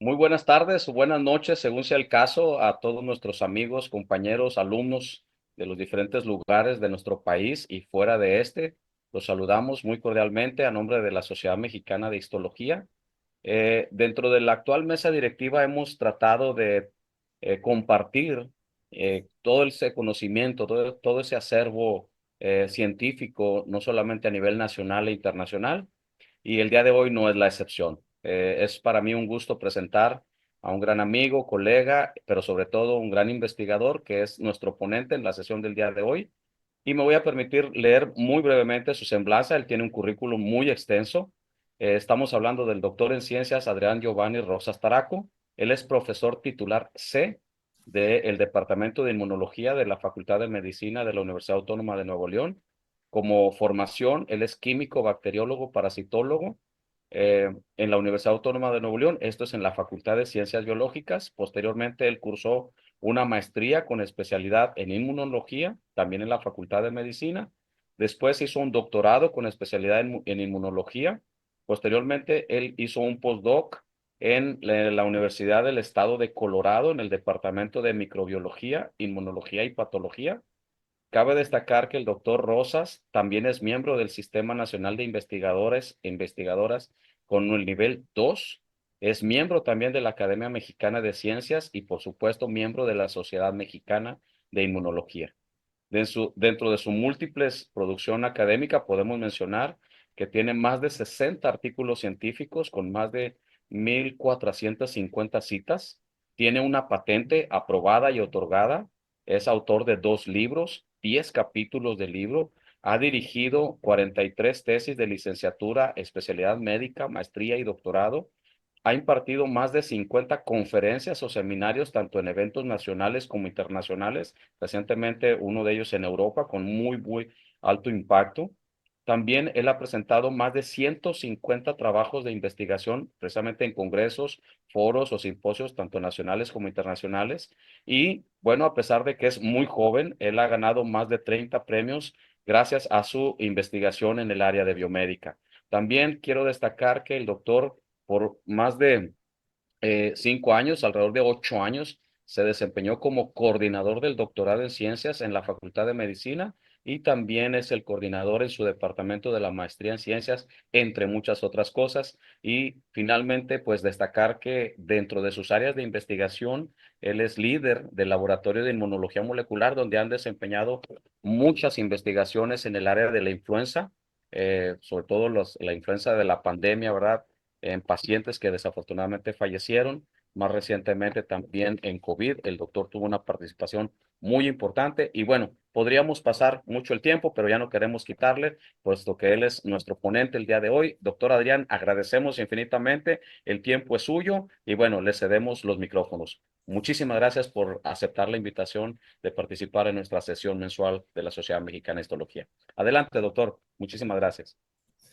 Muy buenas tardes o buenas noches, según sea el caso, a todos nuestros amigos, compañeros, alumnos de los diferentes lugares de nuestro país y fuera de este. Los saludamos muy cordialmente a nombre de la Sociedad Mexicana de Histología. Dentro de la actual mesa directiva hemos tratado de compartir todo ese conocimiento, todo ese acervo científico, no solamente a nivel nacional e internacional, y el día de hoy no es la excepción. Es para mí un gusto presentar a un gran amigo, colega, pero sobre todo un gran investigador que es nuestro ponente en la sesión del día de hoy. Y me voy a permitir leer muy brevemente su semblanza. Él tiene un currículum muy extenso. Estamos hablando del doctor en ciencias Adrián Giovanni Rosas Taraco. Él es profesor titular C del Departamento de Inmunología de la Facultad de Medicina de la Universidad Autónoma de Nuevo León. Como formación, él es químico, bacteriólogo, parasitólogo en la Universidad Autónoma de Nuevo León. Esto es en la Facultad de Ciencias Biológicas. Posteriormente, él cursó una maestría con especialidad en inmunología, también en la Facultad de Medicina. Después hizo un doctorado con especialidad en inmunología. Posteriormente, él hizo un postdoc en la Universidad del Estado de Colorado, en el Departamento de Microbiología, Inmunología y Patología. Cabe destacar que el doctor Rosas también es miembro del Sistema Nacional de Investigadores e Investigadoras con el nivel 2. Es miembro también de la Academia Mexicana de Ciencias y, por supuesto, miembro de la Sociedad Mexicana de Inmunología. Dentro de su múltiples producción académica, podemos mencionar que tiene más de 60 artículos científicos con más de 1,450 citas. Tiene una patente aprobada y otorgada. Es autor de 2 libros, 10 capítulos de libro. Ha dirigido 43 tesis de licenciatura, especialidad médica, maestría y doctorado. Ha impartido más de 50 conferencias o seminarios, tanto en eventos nacionales como internacionales, recientemente uno de ellos en Europa con muy alto impacto. También él ha presentado más de 150 trabajos de investigación, precisamente en congresos, foros o simposios, tanto nacionales como internacionales. Y bueno, a pesar de que es muy joven, él ha ganado más de 30 premios gracias a su investigación en el área de biomédica. También quiero destacar que el doctor por más de 5 años, alrededor de 8 años, se desempeñó como coordinador del doctorado en ciencias en la Facultad de Medicina y también es el coordinador en su departamento de la maestría en ciencias, entre muchas otras cosas. Y finalmente, pues destacar que dentro de sus áreas de investigación, él es líder del Laboratorio de Inmunología Molecular, donde han desempeñado muchas investigaciones en el área de la influenza, sobre todo la influenza de la pandemia, ¿verdad? En pacientes que desafortunadamente fallecieron. Más recientemente también en COVID, el doctor tuvo una participación muy importante y bueno, podríamos pasar mucho el tiempo, pero ya no queremos quitarle, puesto que él es nuestro ponente el día de hoy. Doctor Adrián, agradecemos infinitamente, el tiempo es suyo y bueno, le cedemos los micrófonos. Muchísimas gracias por aceptar la invitación de participar en nuestra sesión mensual de la Sociedad Mexicana de Histología. Adelante, doctor. Muchísimas gracias.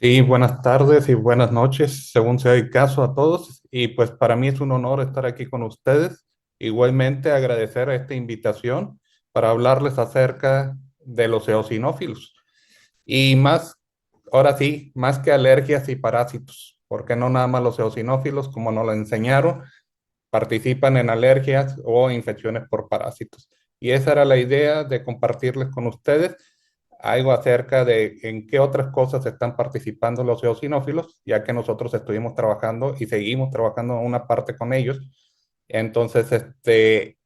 Sí, buenas tardes y buenas noches, según sea el caso a todos. Y pues para mí es un honor estar aquí con ustedes. Igualmente agradecer esta invitación para hablarles acerca de los eosinófilos. Y más, ahora sí, más que alergias y parásitos, porque no nada más los eosinófilos, como nos lo enseñaron, participan en alergias o infecciones por parásitos. Y esa era la idea de compartirles con ustedes algo acerca de en qué otras cosas están participando los eosinófilos, ya que nosotros estuvimos trabajando y seguimos trabajando en una parte con ellos. Entonces,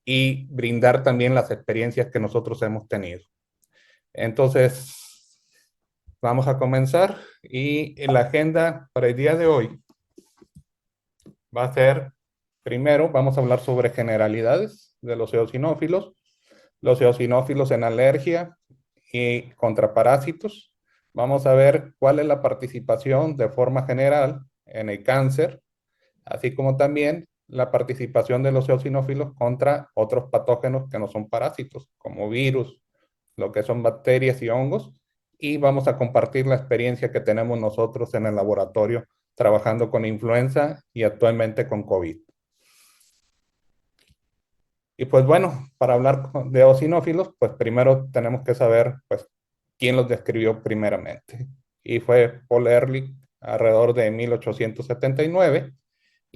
y brindar también las experiencias que nosotros hemos tenido. Entonces, vamos a comenzar y la agenda para el día de hoy va a ser, primero, vamos a hablar sobre generalidades de los eosinófilos en alergia y contra parásitos. Vamos a ver cuál es la participación de forma general en el cáncer, así como también la participación de los eosinófilos contra otros patógenos que no son parásitos, como virus, lo que son bacterias y hongos. Y vamos a compartir la experiencia que tenemos nosotros en el laboratorio trabajando con influenza y actualmente con COVID. Y pues bueno, para hablar de eosinófilos, pues primero tenemos que saber pues quién los describió primeramente. Y fue Paul Ehrlich alrededor de 1879.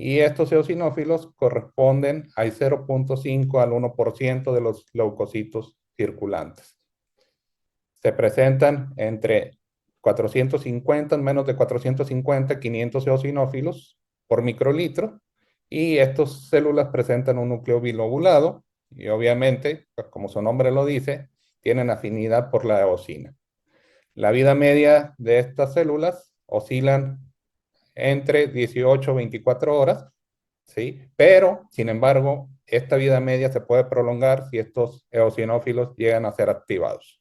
Y estos eosinófilos corresponden al 0,5 al 1% de los leucocitos circulantes. Se presentan entre 450, menos de 450, 500 eosinófilos por microlitro, y estas células presentan un núcleo bilobulado y obviamente, pues como su nombre lo dice, tienen afinidad por la eosina. La vida media de estas células oscilan entre 18 y 24 horas, ¿sí? Pero, sin embargo, esta vida media se puede prolongar si estos eosinófilos llegan a ser activados.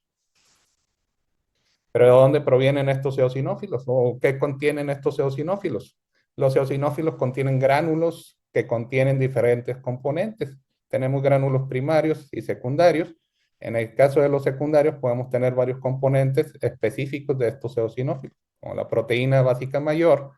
¿Pero de dónde provienen estos eosinófilos? ¿O qué contienen estos eosinófilos? Los eosinófilos contienen gránulos que contienen diferentes componentes. Tenemos gránulos primarios y secundarios. En el caso de los secundarios podemos tener varios componentes específicos de estos eosinófilos, como la proteína básica mayor,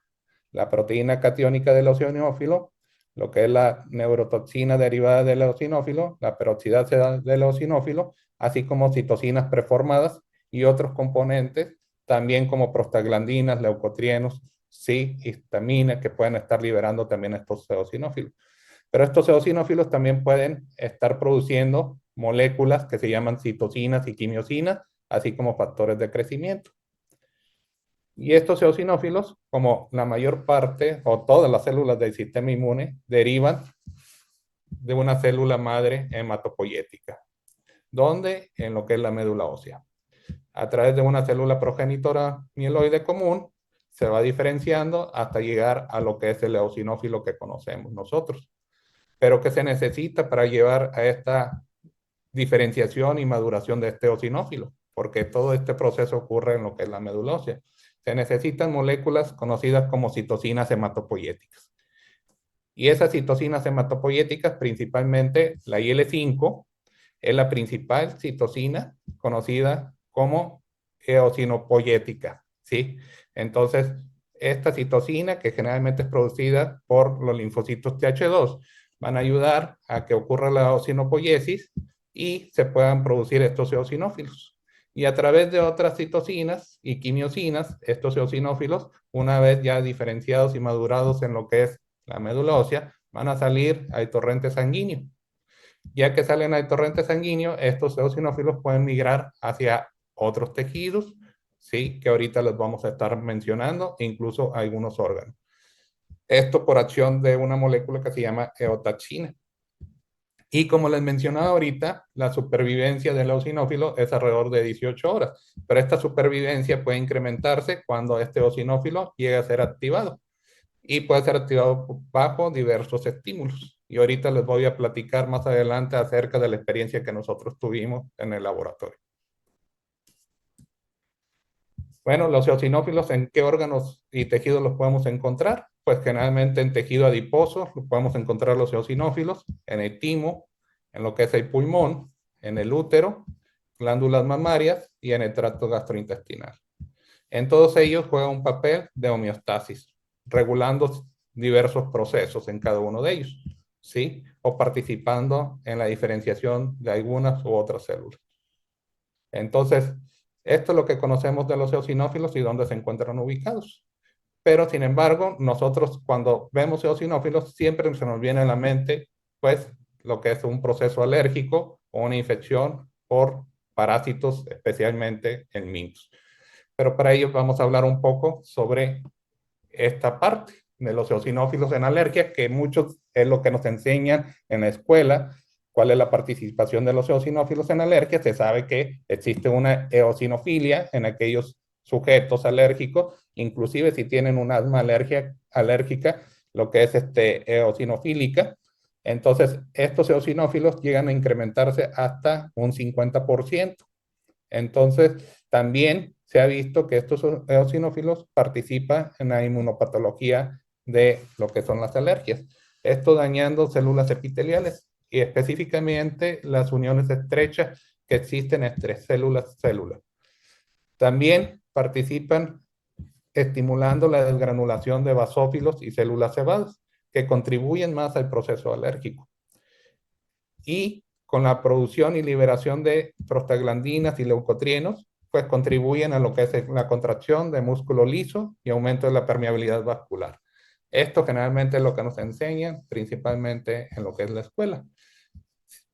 la proteína catiónica del eosinófilo, lo que es la neurotoxina derivada del eosinófilo, la peroxidasa del eosinófilo, así como citocinas preformadas y otros componentes, también como prostaglandinas, leucotrienos, sí, histaminas, que pueden estar liberando también estos eosinófilos. Pero estos eosinófilos también pueden estar produciendo moléculas que se llaman citocinas y quimiosinas, así como factores de crecimiento. Y estos eosinófilos, como la mayor parte o todas las células del sistema inmune, derivan de una célula madre hematopoyética, donde en lo que es la médula ósea. A través de una célula progenitora mieloide común, se va diferenciando hasta llegar a lo que es el eosinófilo que conocemos nosotros. Pero ¿qué se necesita para llevar a esta diferenciación y maduración de este eosinófilo? Porque todo este proceso ocurre en lo que es la médula ósea. Se necesitan moléculas conocidas como citocinas hematopoyéticas. Y esas citocinas hematopoyéticas, principalmente la IL-5, es la principal citocina conocida como eosinopoyética, ¿sí? Entonces, esta citocina, que generalmente es producida por los linfocitos Th2, van a ayudar a que ocurra la eosinopoiesis y se puedan producir estos eosinófilos. Y a través de otras citocinas y quimiosinas, estos eosinófilos, una vez ya diferenciados y madurados en lo que es la médula ósea, van a salir al torrente sanguíneo. Ya que salen al torrente sanguíneo, estos eosinófilos pueden migrar hacia otros tejidos, ¿sí? Que ahorita les vamos a estar mencionando, e incluso algunos órganos. Esto por acción de una molécula que se llama eotaxina. Y como les mencionaba ahorita, la supervivencia del eosinófilo es alrededor de 18 horas, pero esta supervivencia puede incrementarse cuando este eosinófilo llegue a ser activado y puede ser activado bajo diversos estímulos. Y ahorita les voy a platicar más adelante acerca de la experiencia que nosotros tuvimos en el laboratorio. Bueno, los eosinófilos, ¿en qué órganos y tejidos los podemos encontrar? Pues generalmente en tejido adiposo podemos encontrar los eosinófilos, en el timo, en lo que es el pulmón, en el útero, glándulas mamarias y en el tracto gastrointestinal. En todos ellos juega un papel de homeostasis, regulando diversos procesos en cada uno de ellos, ¿sí? O participando en la diferenciación de algunas u otras células. Entonces, esto es lo que conocemos de los eosinófilos y dónde se encuentran ubicados. Pero, sin embargo, nosotros cuando vemos eosinófilos siempre se nos viene a la mente, pues, lo que es un proceso alérgico o una infección por parásitos, especialmente en mintos. Pero para ello vamos a hablar un poco sobre esta parte de los eosinófilos en alergias, que muchos es lo que nos enseñan en la escuela, cuál es la participación de los eosinófilos en alergias. Se sabe que existe una eosinofilia en aquellos sujetos alérgicos, inclusive si tienen un asma alérgica, lo que es eosinofílica. Entonces, estos eosinófilos llegan a incrementarse hasta un 50%. Entonces, también se ha visto que estos eosinófilos participan en la inmunopatología de lo que son las alergias. Esto dañando células epiteliales y específicamente las uniones estrechas que existen entre células. También participan estimulando la desgranulación de basófilos y células cebadas, que contribuyen más al proceso alérgico. Y con la producción y liberación de prostaglandinas y leucotrienos, pues contribuyen a lo que es la contracción de músculo liso y aumento de la permeabilidad vascular. Esto generalmente es lo que nos enseñan, principalmente en lo que es la escuela.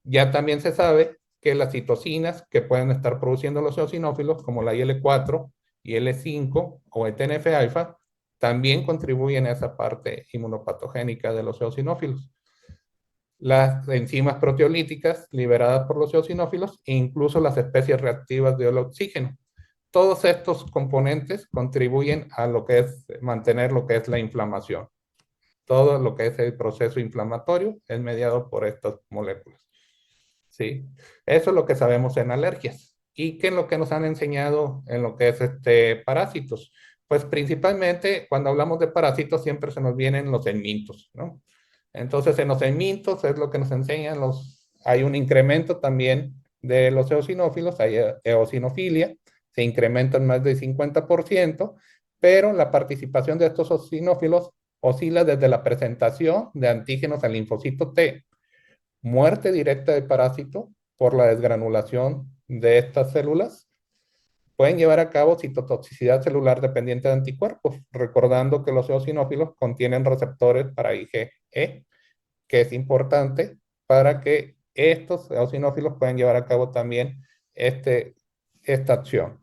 Ya también se sabe que las citocinas que pueden estar produciendo los eosinófilos, como la IL-4 y L5 o el TNF-alfa, también contribuyen a esa parte inmunopatogénica de los eosinófilos. Las enzimas proteolíticas liberadas por los eosinófilos e incluso las especies reactivas de oxígeno. Todos estos componentes contribuyen a lo que es mantener lo que es la inflamación. Todo lo que es el proceso inflamatorio es mediado por estas moléculas. ¿Sí? Eso es lo que sabemos en alergias. ¿Y qué es lo que nos han enseñado en lo que es parásitos? Pues principalmente cuando hablamos de parásitos siempre se nos vienen los helmintos, ¿no? Entonces en los helmintos es lo que nos enseñan hay un incremento también de los eosinófilos, hay eosinofilia, se incrementan más del 50%, pero la participación de estos eosinófilos oscila desde la presentación de antígenos al linfocito T, muerte directa del parásito por la desgranulación de estas células, pueden llevar a cabo citotoxicidad celular dependiente de anticuerpos, recordando que los eosinófilos contienen receptores para IgE, que es importante para que estos eosinófilos puedan llevar a cabo también esta acción.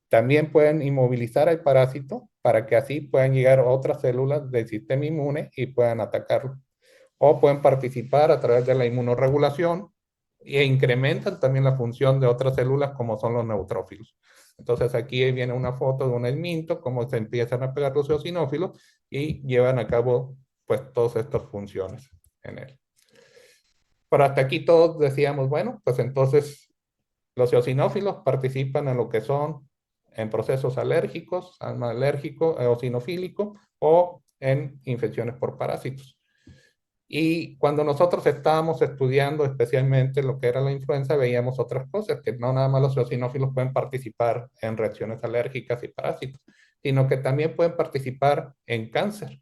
También pueden inmovilizar al parásito para que así puedan llegar otras células del sistema inmune y puedan atacarlo. O pueden participar a través de la inmunorregulación e incrementan también la función de otras células como son los neutrófilos. Entonces aquí viene una foto de un helminto, cómo se empiezan a pegar los eosinófilos y llevan a cabo pues todas estas funciones en él. Pero hasta aquí todos decíamos, bueno, pues entonces los eosinófilos participan en lo que son en procesos alérgicos, asma alérgico, eosinofílico o en infecciones por parásitos. Y cuando nosotros estábamos estudiando especialmente lo que era la influenza, veíamos otras cosas, que no nada más los eosinófilos pueden participar en reacciones alérgicas y parásitos, sino que también pueden participar en cáncer.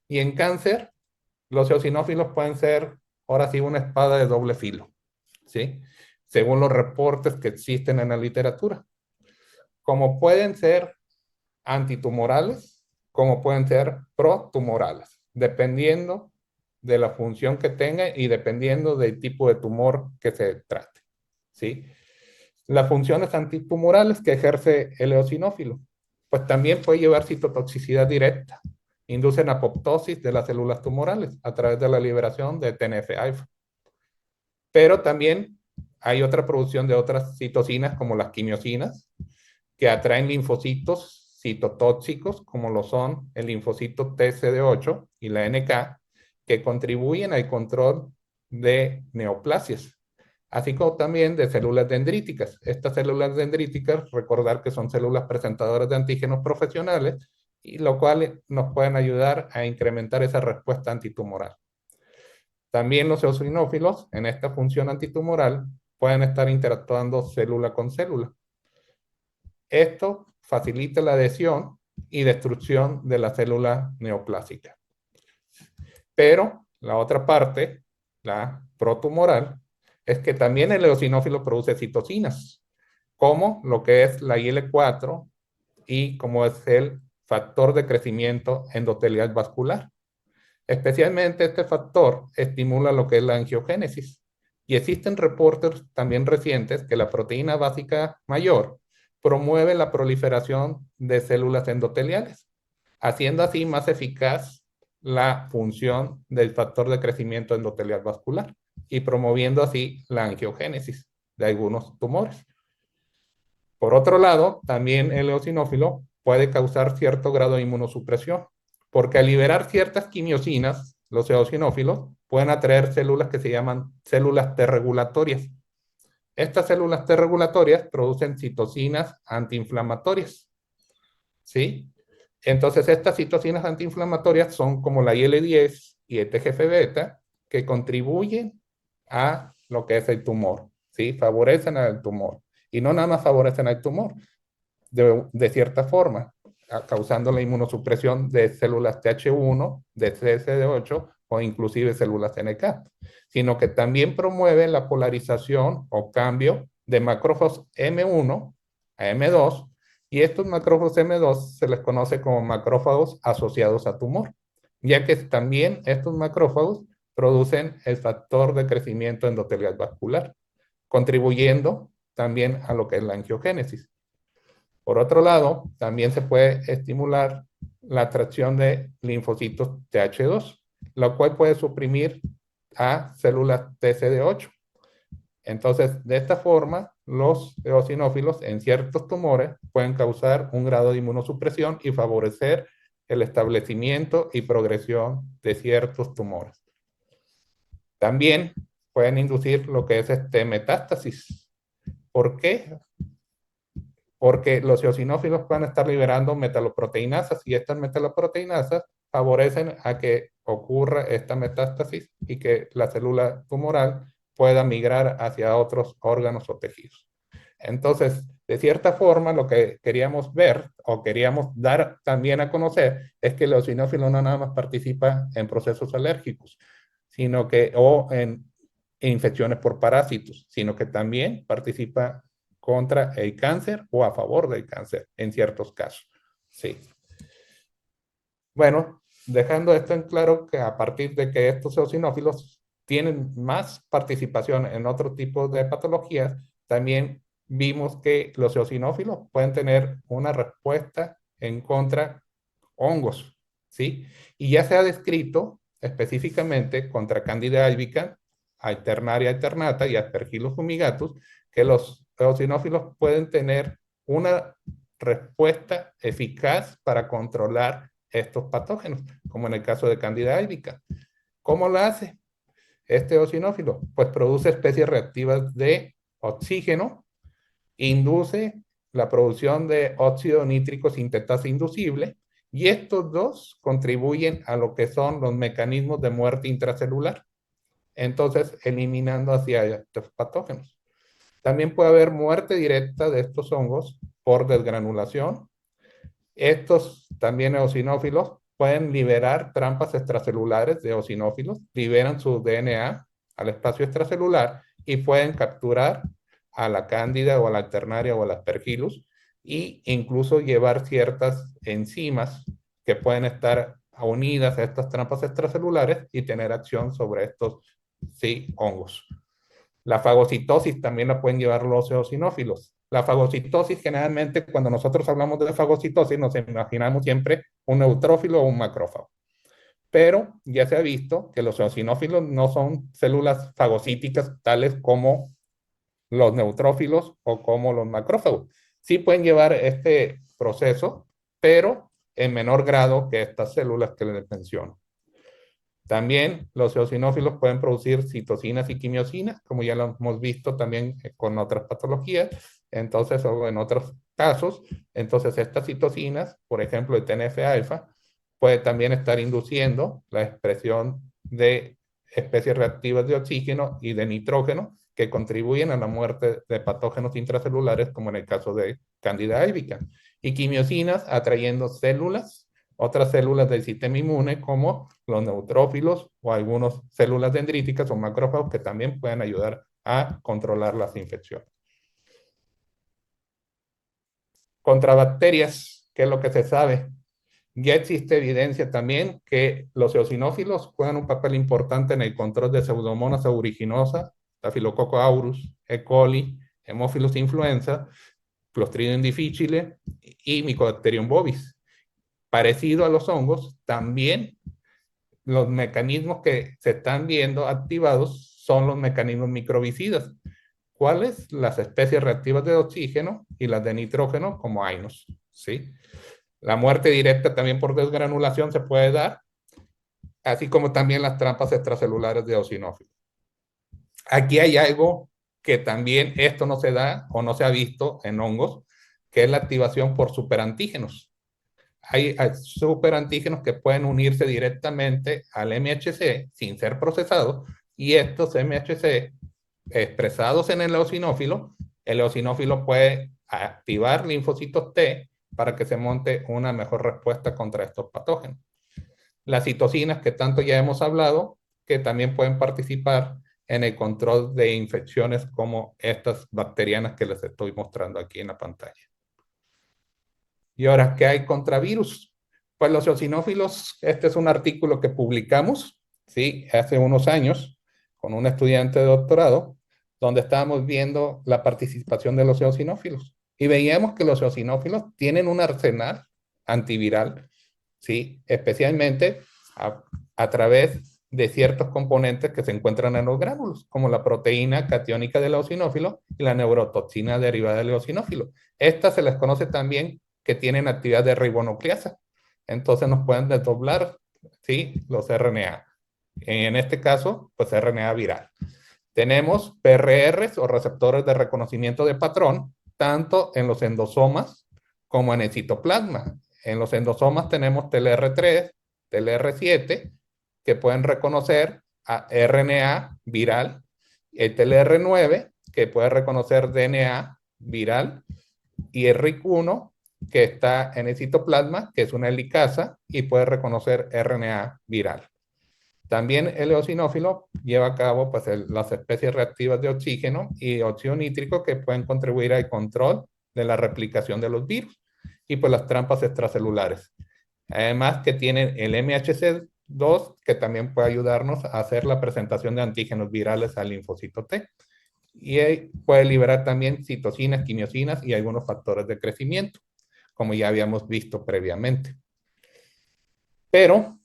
Y en cáncer, los eosinófilos pueden ser, ahora sí, una espada de doble filo, ¿sí? Según los reportes que existen en la literatura. Como pueden ser antitumorales, como pueden ser protumorales, dependiendo de la función que tenga y dependiendo del tipo de tumor que se trate, ¿sí? Las funciones antitumorales que ejerce el eosinófilo, pues también puede llevar citotoxicidad directa, inducen apoptosis de las células tumorales a través de la liberación de TNF-alfa. Pero también hay otra producción de otras citocinas como las quimiosinas, que atraen linfocitos citotóxicos, como lo son el linfocito TCD8 y la NK, que contribuyen al control de neoplasias, así como también de células dendríticas. Estas células dendríticas, recordar que son células presentadoras de antígenos profesionales, y lo cual nos pueden ayudar a incrementar esa respuesta antitumoral. También los eosinófilos, en esta función antitumoral, pueden estar interactuando célula con célula. Esto facilita la adhesión y destrucción de la célula neoplásica. Pero la otra parte, la protumoral, es que también el eosinófilo produce citocinas, como lo que es la IL-4 y como es el factor de crecimiento endotelial vascular. Especialmente este factor estimula lo que es la angiogénesis. Y existen reportes también recientes que la proteína básica mayor promueve la proliferación de células endoteliales, haciendo así más eficaz la función del factor de crecimiento endotelial vascular y promoviendo así la angiogénesis de algunos tumores. Por otro lado, también el eosinófilo puede causar cierto grado de inmunosupresión, porque al liberar ciertas quimiosinas, los eosinófilos pueden atraer células que se llaman células T regulatorias. Estas células T regulatorias producen citocinas antiinflamatorias, ¿sí? Entonces, estas citocinas antiinflamatorias son como la IL-10 y el TGF-beta, que contribuyen a lo que es el tumor, ¿sí? Favorecen al tumor. Y no nada más favorecen al tumor, de cierta forma, causando la inmunosupresión de células TH1, de CSD8 o inclusive células NK, sino que también promueve la polarización o cambio de macrófagos M1 a M2, y estos macrófagos M2 se les conoce como macrófagos asociados a tumor, ya que también estos macrófagos producen el factor de crecimiento endotelial vascular, contribuyendo también a lo que es la angiogénesis. Por otro lado, también se puede estimular la atracción de linfocitos TH2, lo cual puede suprimir a células TCD8. Entonces, de esta forma, los eosinófilos en ciertos tumores pueden causar un grado de inmunosupresión y favorecer el establecimiento y progresión de ciertos tumores. También pueden inducir lo que es metástasis. ¿Por qué? Porque los eosinófilos pueden estar liberando metaloproteinasas y estas metaloproteinasas favorecen a que ocurra esta metástasis y que la célula tumoral pueda migrar hacia otros órganos o tejidos. Entonces, de cierta forma, lo que queríamos ver o queríamos dar también a conocer es que el eosinófilo no nada más participa en procesos alérgicos, sino que, o en infecciones por parásitos, sino que también participa contra el cáncer o a favor del cáncer en ciertos casos. Sí. Bueno, dejando esto en claro que a partir de que estos eosinófilos tienen más participación en otro tipo de patologías, también vimos que los eosinófilos pueden tener una respuesta en contra hongos, ¿sí? Y ya se ha descrito específicamente contra Candida albicans, Alternaria alternata y Aspergillus fumigatus, que los eosinófilos pueden tener una respuesta eficaz para controlar estos patógenos, como en el caso de Candida albicans. ¿Cómo lo hace este eosinófilo? Pues produce especies reactivas de oxígeno, induce la producción de óxido nítrico sintetasa inducible, y estos dos contribuyen a lo que son los mecanismos de muerte intracelular, entonces eliminando hacia estos patógenos. También puede haber muerte directa de estos hongos por desgranulación. Estos también eosinófilos pueden liberar trampas extracelulares de eosinófilos, liberan su DNA al espacio extracelular y pueden capturar a la cándida o a la alternaria o a la aspergillus e incluso llevar ciertas enzimas que pueden estar unidas a estas trampas extracelulares y tener acción sobre estos sí, hongos. La fagocitosis también la pueden llevar los eosinófilos. La fagocitosis, generalmente, cuando nosotros hablamos de fagocitosis, nos imaginamos siempre un neutrófilo o un macrófago. Pero ya se ha visto que los eosinófilos no son células fagocíticas tales como los neutrófilos o como los macrófagos. Sí pueden llevar este proceso, pero en menor grado que estas células que les menciono. También los eosinófilos pueden producir citocinas y quimiosinas, como ya lo hemos visto también con otras patologías, entonces, o en otros casos. Entonces, estas citocinas, por ejemplo, el TNF-alfa, puede también estar induciendo la expresión de especies reactivas de oxígeno y de nitrógeno que contribuyen a la muerte de patógenos intracelulares, como en el caso de Candida albicans. Y quimiosinas atrayendo células, otras células del sistema inmune, como los neutrófilos o algunas células dendríticas o macrófagos que también pueden ayudar a controlar las infecciones. Contra bacterias, ¿qué es lo que se sabe? Ya existe evidencia también que los eosinófilos juegan un papel importante en el control de Pseudomonas aeruginosa, Staphylococcus aureus, E. coli, Haemophilus influenza, Clostridium difficile y Mycobacterium bovis. Parecido a los hongos, también los mecanismos que se están viendo activados son los mecanismos microbicidas. ¿Cuáles? Las especies reactivas de oxígeno y las de nitrógeno, como AINOS, ¿sí? La muerte directa también por desgranulación se puede dar, así como también las trampas extracelulares de eosinófilos. Aquí hay algo que también esto no se da o no se ha visto en hongos, que es la activación por superantígenos. Hay superantígenos que pueden unirse directamente al MHC sin ser procesados, y estos MHC expresados en el eosinófilo puede activar linfocitos T para que se monte una mejor respuesta contra estos patógenos. Las citocinas, que tanto ya hemos hablado, que también pueden participar en el control de infecciones como estas bacterianas que les estoy mostrando aquí en la pantalla. Y ahora, ¿qué hay contra virus? Pues los eosinófilos, este es un artículo que publicamos, ¿sí? Hace unos años con un estudiante de doctorado, donde estábamos viendo la participación de los eosinófilos. Y veíamos que los eosinófilos tienen un arsenal antiviral, ¿sí? Especialmente a través de ciertos componentes que se encuentran en los gránulos, como la proteína catiónica del eosinófilo y la neurotoxina derivada del eosinófilo. Estas se les conoce también que tienen actividad de ribonucleasa. Entonces nos pueden desdoblar, ¿sí? Los RNA. En este caso, pues RNA viral. Tenemos PRRs o receptores de reconocimiento de patrón, tanto en los endosomas como en el citoplasma. En los endosomas tenemos TLR3, TLR7, que pueden reconocer a RNA viral, el TLR9, que puede reconocer DNA viral, y el RIC1, que está en el citoplasma, que es una helicasa y puede reconocer RNA viral. También el eosinófilo lleva a cabo pues, las especies reactivas de oxígeno y óxido nítrico que pueden contribuir al control de la replicación de los virus y pues las trampas extracelulares. Además que tienen el MHC2 que también puede ayudarnos a hacer la presentación de antígenos virales al linfocito T. Y puede liberar también citocinas, quimiosinas y algunos factores de crecimiento, como ya habíamos visto previamente. Pero,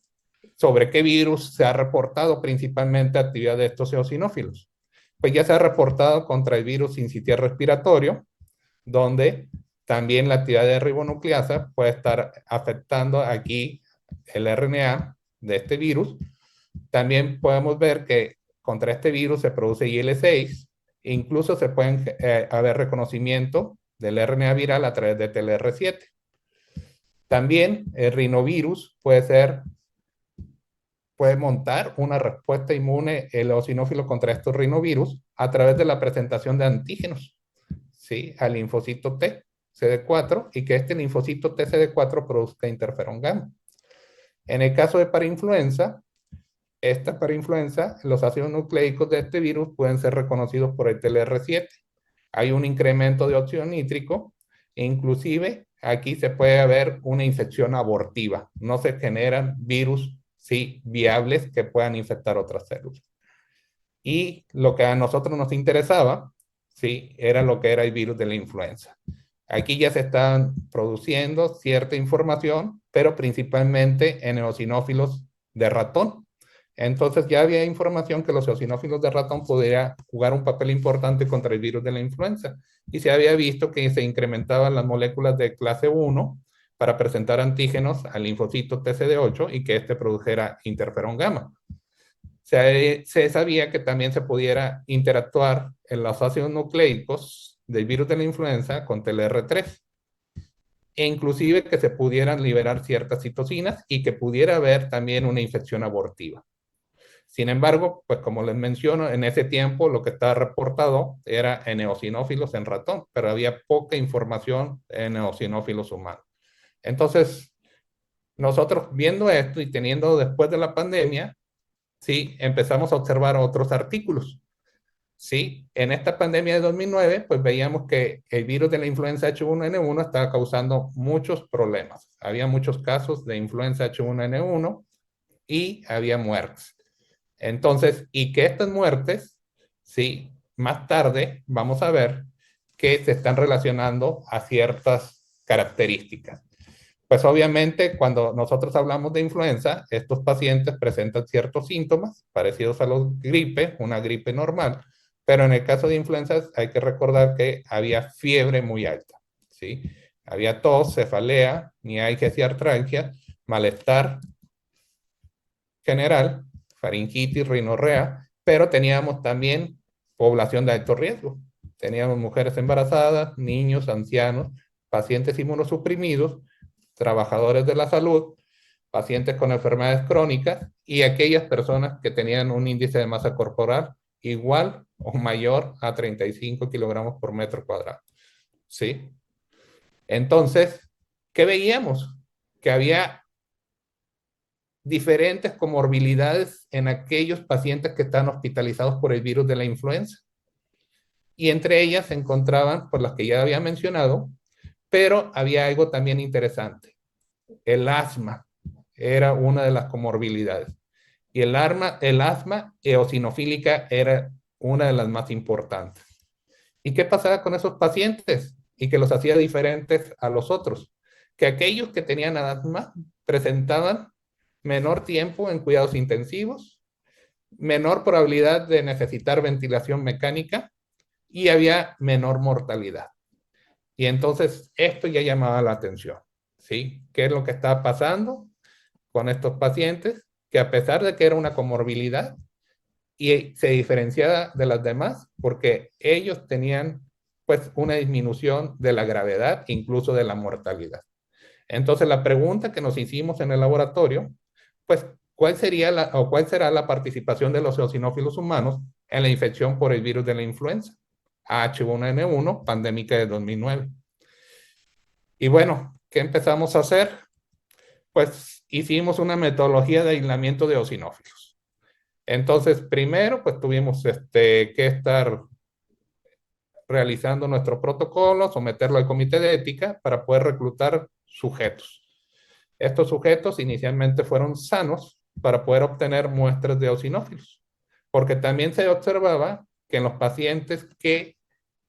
¿sobre qué virus se ha reportado principalmente actividad de estos eosinófilos? Pues ya se ha reportado contra el virus sincitial respiratorio, donde también la actividad de ribonucleasa puede estar afectando aquí el RNA de este virus. También podemos ver que contra este virus se produce IL-6, incluso se pueden haber reconocimiento del RNA viral a través de TLR7. También el rinovirus puede montar una respuesta inmune el eosinófilo contra estos rinovirus a través de la presentación de antígenos, ¿sí? Al linfocito T, CD4, y que este linfocito T CD4 produzca interferón gamma. En el caso de parainfluenza, los ácidos nucleicos de este virus pueden ser reconocidos por el TLR7. Hay un incremento de óxido nítrico e inclusive aquí se puede haber una infección abortiva. No se generan virus, sí, viables que puedan infectar otras células. Y lo que a nosotros nos interesaba, sí, era lo que era el virus de la influenza. Aquí ya se están produciendo cierta información, pero principalmente en eosinófilos de ratón. Entonces ya había información que los eosinófilos de ratón podrían jugar un papel importante contra el virus de la influenza. Y se había visto que se incrementaban las moléculas de clase 1 para presentar antígenos al linfocito TCD8 y que éste produjera interferón gamma. Se sabía que también se pudiera interactuar en los ácidos nucleicos del virus de la influenza con TLR3 e inclusive que se pudieran liberar ciertas citocinas y que pudiera haber también una infección abortiva. Sin embargo, pues como les menciono, en ese tiempo lo que estaba reportado era en eosinófilos en ratón, pero había poca información en eosinófilos humanos. Entonces, nosotros viendo esto y teniendo después de la pandemia, sí, empezamos a observar otros artículos. Sí, en esta pandemia de 2009, pues veíamos que el virus de la influenza H1N1 estaba causando muchos problemas. Había muchos casos de influenza H1N1 y había muertes. Entonces, y que estas muertes, sí, más tarde vamos a ver que se están relacionando a ciertas características. Pues obviamente cuando nosotros hablamos de influenza, estos pacientes presentan ciertos síntomas parecidos a los gripe, una gripe normal, pero en el caso de influenza hay que recordar que había fiebre muy alta, ¿sí? Había tos, cefalea, mialgias y artralgia, malestar general, faringitis, rinorrea, pero teníamos también población de alto riesgo. Teníamos mujeres embarazadas, niños, ancianos, pacientes inmunosuprimidos, trabajadores de la salud, pacientes con enfermedades crónicas y aquellas personas que tenían un índice de masa corporal igual o mayor a 35 kilogramos por metro cuadrado. ¿Sí? Entonces, ¿qué veíamos? Que había diferentes comorbilidades en aquellos pacientes que están hospitalizados por el virus de la influenza. Y entre ellas se encontraban, por las que ya había mencionado, pero había algo también interesante, el asma. era una de las comorbilidades. Y el asma eosinofílica era una de las más importantes. ¿Y qué pasaba con esos pacientes? Y que los hacía diferentes a los otros. Que aquellos que tenían asma presentaban menor tiempo en cuidados intensivos, menor probabilidad de necesitar ventilación mecánica y había menor mortalidad. Y entonces esto ya llamaba la atención, ¿sí? ¿Qué es lo que estaba pasando con estos pacientes? Que a pesar de que era una comorbilidad y se diferenciaba de las demás porque ellos tenían pues una disminución de la gravedad, incluso de la mortalidad. Entonces la pregunta que nos hicimos en el laboratorio, pues, ¿cuál sería o cuál será la participación de los eosinófilos humanos en la infección por el virus de la influenza H1N1 pandémica de 2009? Y bueno, ¿qué empezamos a hacer? Pues hicimos una metodología de aislamiento de eosinófilos. Entonces, primero, pues tuvimos que estar realizando nuestro protocolo, someterlo al comité de ética para poder reclutar sujetos. Estos sujetos inicialmente fueron sanos para poder obtener muestras de eosinófilos, porque también se observaba que en los pacientes que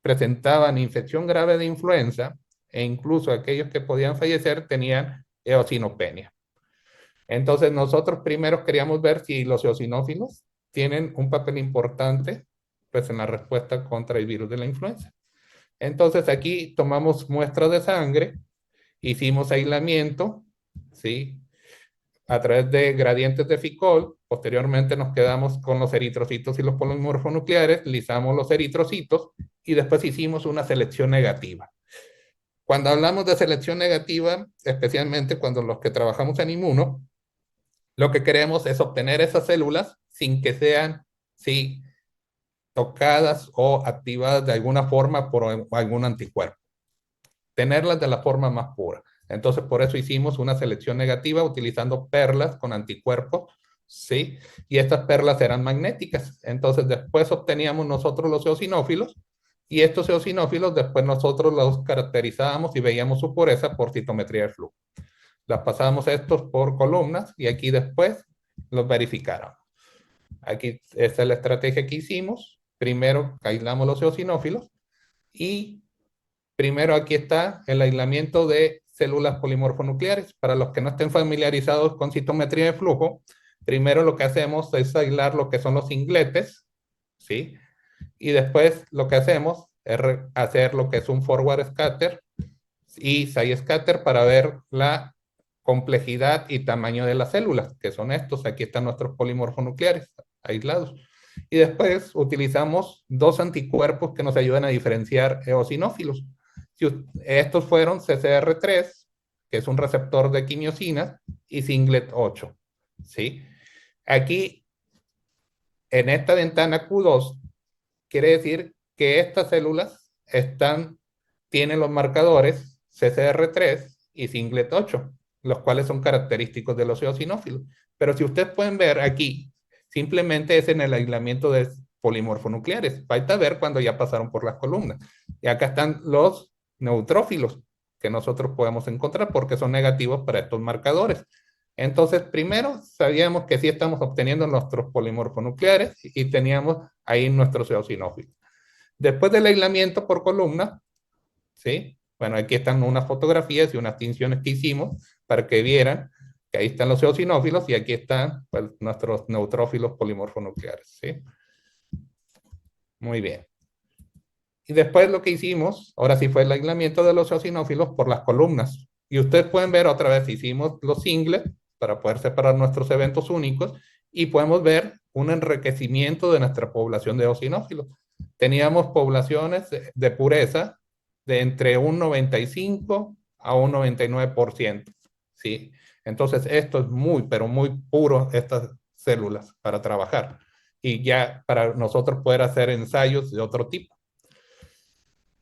presentaban infección grave de influenza e incluso aquellos que podían fallecer tenían eosinopenia. Entonces nosotros primero queríamos ver si los eosinófilos tienen un papel importante pues, en la respuesta contra el virus de la influenza. Entonces aquí tomamos muestras de sangre, hicimos aislamiento, ¿sí? A través de gradientes de Ficol, posteriormente nos quedamos con los eritrocitos y los polimorfonucleares, lisamos los eritrocitos y después hicimos una selección negativa. Cuando hablamos de selección negativa, especialmente cuando los que trabajamos en inmuno, lo que queremos es obtener esas células sin que sean, sí, tocadas o activadas de alguna forma por algún anticuerpo. Tenerlas de la forma más pura. Entonces, por eso hicimos una selección negativa utilizando perlas con anticuerpos, ¿sí? Y estas perlas eran magnéticas. Entonces, después obteníamos nosotros los eosinófilos y estos eosinófilos después nosotros los caracterizábamos y veíamos su pureza por citometría de flujo. Las pasábamos estos por columnas y aquí después los verificaron. Aquí esta es la estrategia que hicimos. Primero aislamos los eosinófilos y primero aquí está el aislamiento de células polimorfonucleares. Para los que no estén familiarizados con citometría de flujo, primero lo que hacemos es aislar lo que son los singletes, ¿sí? Y después lo que hacemos es hacer lo que es un forward scatter y side scatter para ver la complejidad y tamaño de las células, que son estos. Aquí están nuestros polimorfonucleares aislados. Y después utilizamos dos anticuerpos que nos ayudan a diferenciar eosinófilos. Estos fueron CCR3, que es un receptor de quimiosinas, y Singlet 8. ¿Sí? Aquí, en esta ventana Q2, quiere decir que estas células tienen los marcadores CCR3 y Singlet 8, los cuales son característicos de los eosinófilos. Pero si ustedes pueden ver aquí, simplemente es en el aislamiento de polimorfonucleares. Falta ver cuando ya pasaron por las columnas. Y acá están los neutrófilos que nosotros podemos encontrar porque son negativos para estos marcadores. Entonces, primero sabíamos que sí estamos obteniendo nuestros polimorfonucleares y teníamos ahí nuestros eosinófilos. Después del aislamiento por columna, ¿sí? Bueno, aquí están unas fotografías y unas tinciones que hicimos para que vieran que ahí están los eosinófilos y aquí están pues, nuestros neutrófilos polimorfonucleares, ¿sí? Muy bien. Y después lo que hicimos, ahora sí fue el aislamiento de los eosinófilos por las columnas. Y ustedes pueden ver otra vez, hicimos los singles para poder separar nuestros eventos únicos y podemos ver un enriquecimiento de nuestra población de eosinófilos. Teníamos poblaciones de pureza de entre un 95 a un 99%, ¿sí? Entonces, esto es muy, pero muy puro, estas células para trabajar. Y ya para nosotros poder hacer ensayos de otro tipo.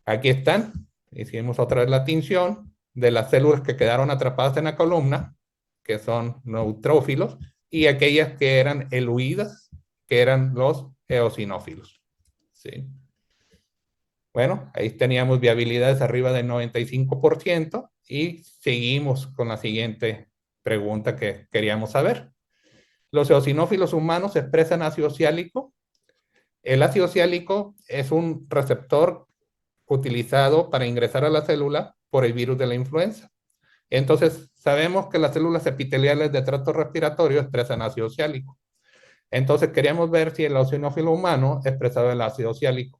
Aquí están. Hicimos otra vez la tinción de las células que quedaron atrapadas en la columna, que son neutrófilos, y aquellas que eran eluidas, que eran los eosinófilos. ¿Sí? Bueno, ahí teníamos viabilidades arriba del 95% y seguimos con la siguiente pregunta que queríamos saber. Los eosinófilos humanos expresan ácido ciálico. El ácido ciálico es un receptor utilizado para ingresar a la célula por el virus de la influenza. Entonces, sabemos que las células epiteliales de tracto respiratorio expresan ácido ciálico. Entonces, queríamos ver si el eosinófilo humano expresaba el ácido ciálico.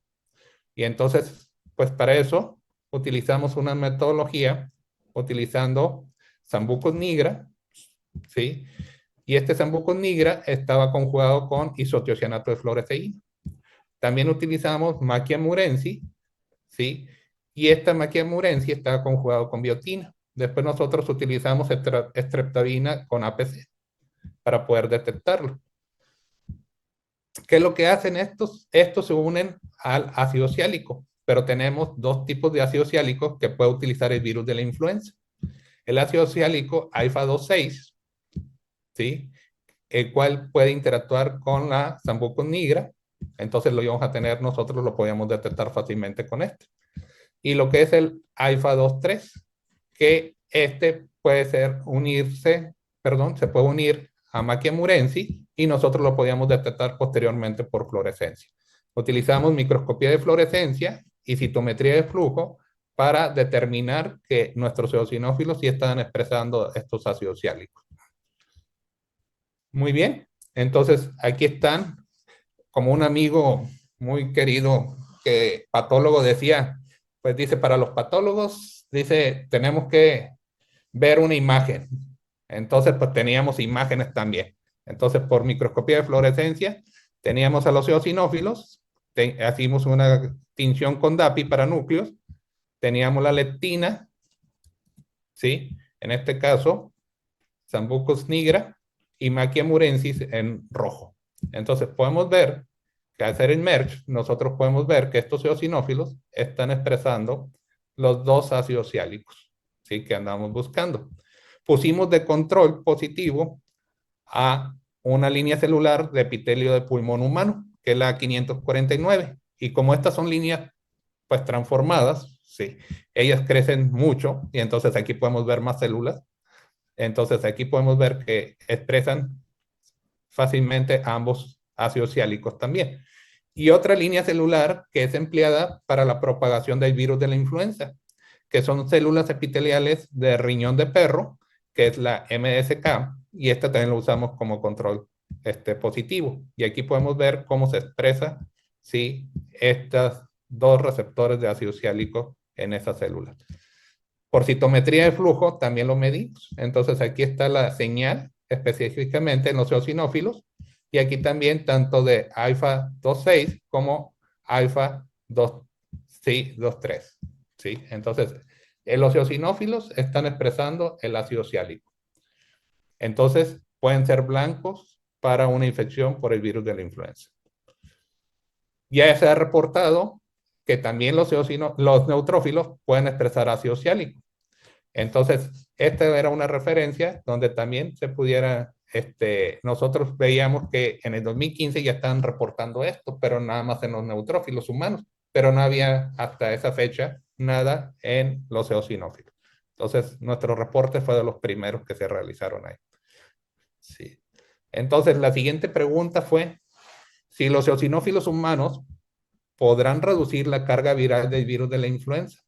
Y entonces, pues para eso utilizamos una metodología utilizando Sambucus nigra, ¿sí? Y este Sambucus nigra estaba conjugado con isotiocianato de fluoresceína. También utilizamos Machia murensis, ¿sí? Y esta Machia murensis estaba conjugado con biotina. Después nosotros utilizamos estreptabina con APC para poder detectarlo. ¿Qué es lo que hacen estos? Estos se unen al ácido ciálico, pero tenemos dos tipos de ácido ciálico que puede utilizar el virus de la influenza. El ácido ciálico alfa 26, ¿sí? El cual puede interactuar con la Sambucus nigra, entonces lo íbamos a tener, nosotros lo podíamos detectar fácilmente con este. Y lo que es el alfa 23, que este puede ser unirse, perdón, se puede unir a Machia murensis y nosotros lo podíamos detectar posteriormente por fluorescencia. Utilizamos microscopía de fluorescencia y citometría de flujo para determinar que nuestros eosinófilos sí estaban expresando estos ácidos ciálicos. Muy bien, entonces aquí están, como un amigo muy querido que patólogo decía, pues dice, para los patólogos, dice, tenemos que ver una imagen. Entonces, pues teníamos imágenes también. Entonces, por microscopía de fluorescencia, teníamos a los eosinófilos, hacíamos una tinción con DAPI para núcleos, teníamos la leptina, ¿sí? En este caso, Sambucus nigra y Machia murensis en rojo. Entonces, podemos ver que al hacer el merge, nosotros podemos ver que estos eosinófilos están expresando los dos ácidos ciálicos, ¿sí? Que andamos buscando. Pusimos de control positivo a una línea celular de epitelio de pulmón humano, que es la 549. Y como estas son líneas pues transformadas, sí, ellas crecen mucho y entonces aquí podemos ver más células. Entonces aquí podemos ver que expresan fácilmente ambos ácidos ciálicos también. Y otra línea celular que es empleada para la propagación del virus de la influenza, que son células epiteliales de riñón de perro, que es la MSK, y esta también lo usamos como control positivo. Y aquí podemos ver cómo se expresa si estos dos receptores de ácido ciálico en esas células. Por citometría de flujo también lo medimos. Entonces aquí está la señal específicamente en los eosinófilos y aquí también tanto de alfa 26 como alfa 2, sí, 23. ¿Sí? Entonces, los eosinófilos están expresando el ácido ciálico. Entonces, pueden ser blancos para una infección por el virus de la influenza. Ya se ha reportado que también los neutrófilos pueden expresar ácido ciálico. Entonces, esta era una referencia donde también se pudiera, nosotros veíamos que en el 2015 ya estaban reportando esto, pero nada más en los neutrófilos humanos, pero no había hasta esa fecha nada en los eosinófilos. Entonces, nuestro reporte fue de los primeros que se realizaron ahí. Sí. Entonces, la siguiente pregunta fue si los eosinófilos humanos podrán reducir la carga viral del virus de la influenza,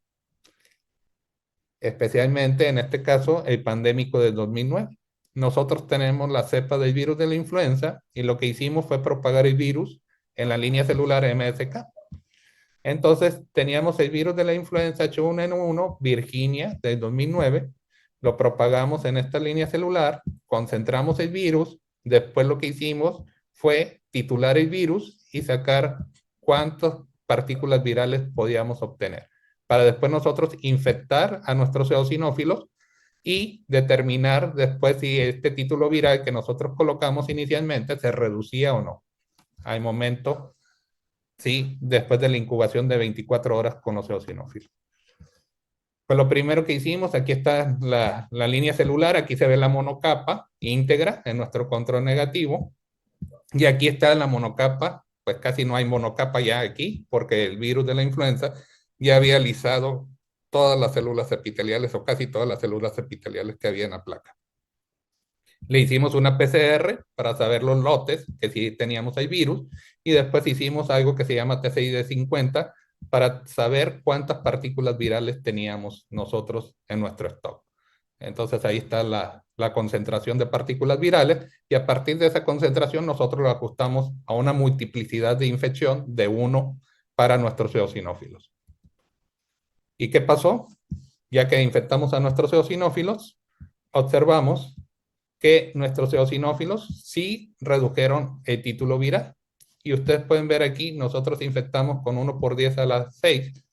especialmente en este caso el pandémico del 2009. Nosotros tenemos la cepa del virus de la influenza y lo que hicimos fue propagar el virus en la línea celular MSK. Entonces teníamos el virus de la influenza H1N1 Virginia del 2009, lo propagamos en esta línea celular, concentramos el virus, después lo que hicimos fue titular el virus y sacar cuántas partículas virales podíamos obtener, para después nosotros infectar a nuestros eosinófilos y determinar después si este título viral que nosotros colocamos inicialmente se reducía o no. Al momento, sí, después de la incubación de 24 horas con los eosinófilos. Pues lo primero que hicimos, aquí está la línea celular, aquí se ve la monocapa íntegra en nuestro control negativo, y aquí está la monocapa, pues casi no hay monocapa ya aquí, porque el virus de la influenza ya había lisado todas las células epiteliales o casi todas las células epiteliales que había en la placa. Le hicimos una PCR para saber los lotes que sí teníamos el virus y después hicimos algo que se llama TCID50 para saber cuántas partículas virales teníamos nosotros en nuestro stock. Entonces ahí está la concentración de partículas virales y a partir de esa concentración nosotros lo ajustamos a una multiplicidad de infección de 1 para nuestros eosinófilos. ¿Y qué pasó? Ya que infectamos a nuestros eosinófilos, observamos que nuestros eosinófilos sí redujeron el título viral. Y ustedes pueden ver aquí, nosotros infectamos con 1 por 10 a la 6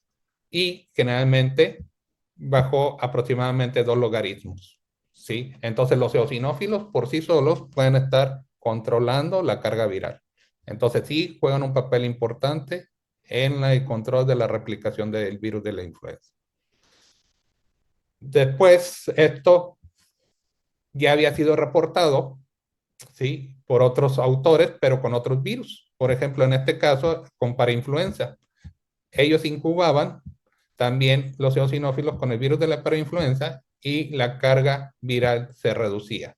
y generalmente bajó aproximadamente 2 logaritmos. ¿Sí? Entonces los eosinófilos por sí solos pueden estar controlando la carga viral. Entonces sí juegan un papel importante en el control de la replicación del virus de la influenza. Después, esto ya había sido reportado, ¿sí? Por otros autores, pero con otros virus. Por ejemplo, en este caso, con parainfluenza. Ellos incubaban también los eosinófilos con el virus de la parainfluenza y la carga viral se reducía.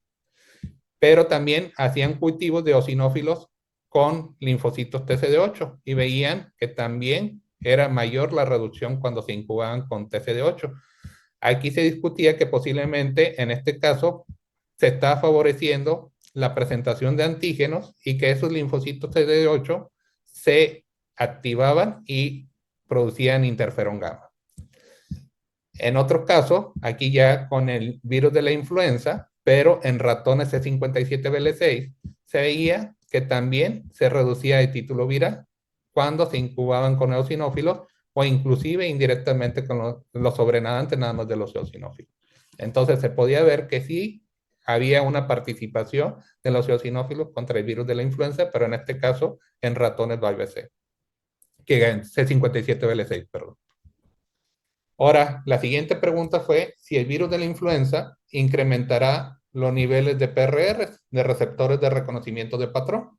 Pero también hacían cultivos de eosinófilos con linfocitos TCD8 y veían que también era mayor la reducción cuando se incubaban con TCD8. Aquí se discutía que posiblemente en este caso se está favoreciendo la presentación de antígenos y que esos linfocitos CD8 se activaban y producían interferón gamma. En otro caso, aquí ya con el virus de la influenza, pero en ratones C57BL6, se veía que también se reducía el título viral cuando se incubaban con eosinófilos o inclusive indirectamente con los sobrenadantes nada más de los eosinófilos. Entonces se podía ver que sí había una participación de los eosinófilos contra el virus de la influenza, pero en este caso en ratones VLC, que en C57BL6, perdón. Ahora, la siguiente pregunta fue si el virus de la influenza incrementará los niveles de PRR, de receptores de reconocimiento de patrón,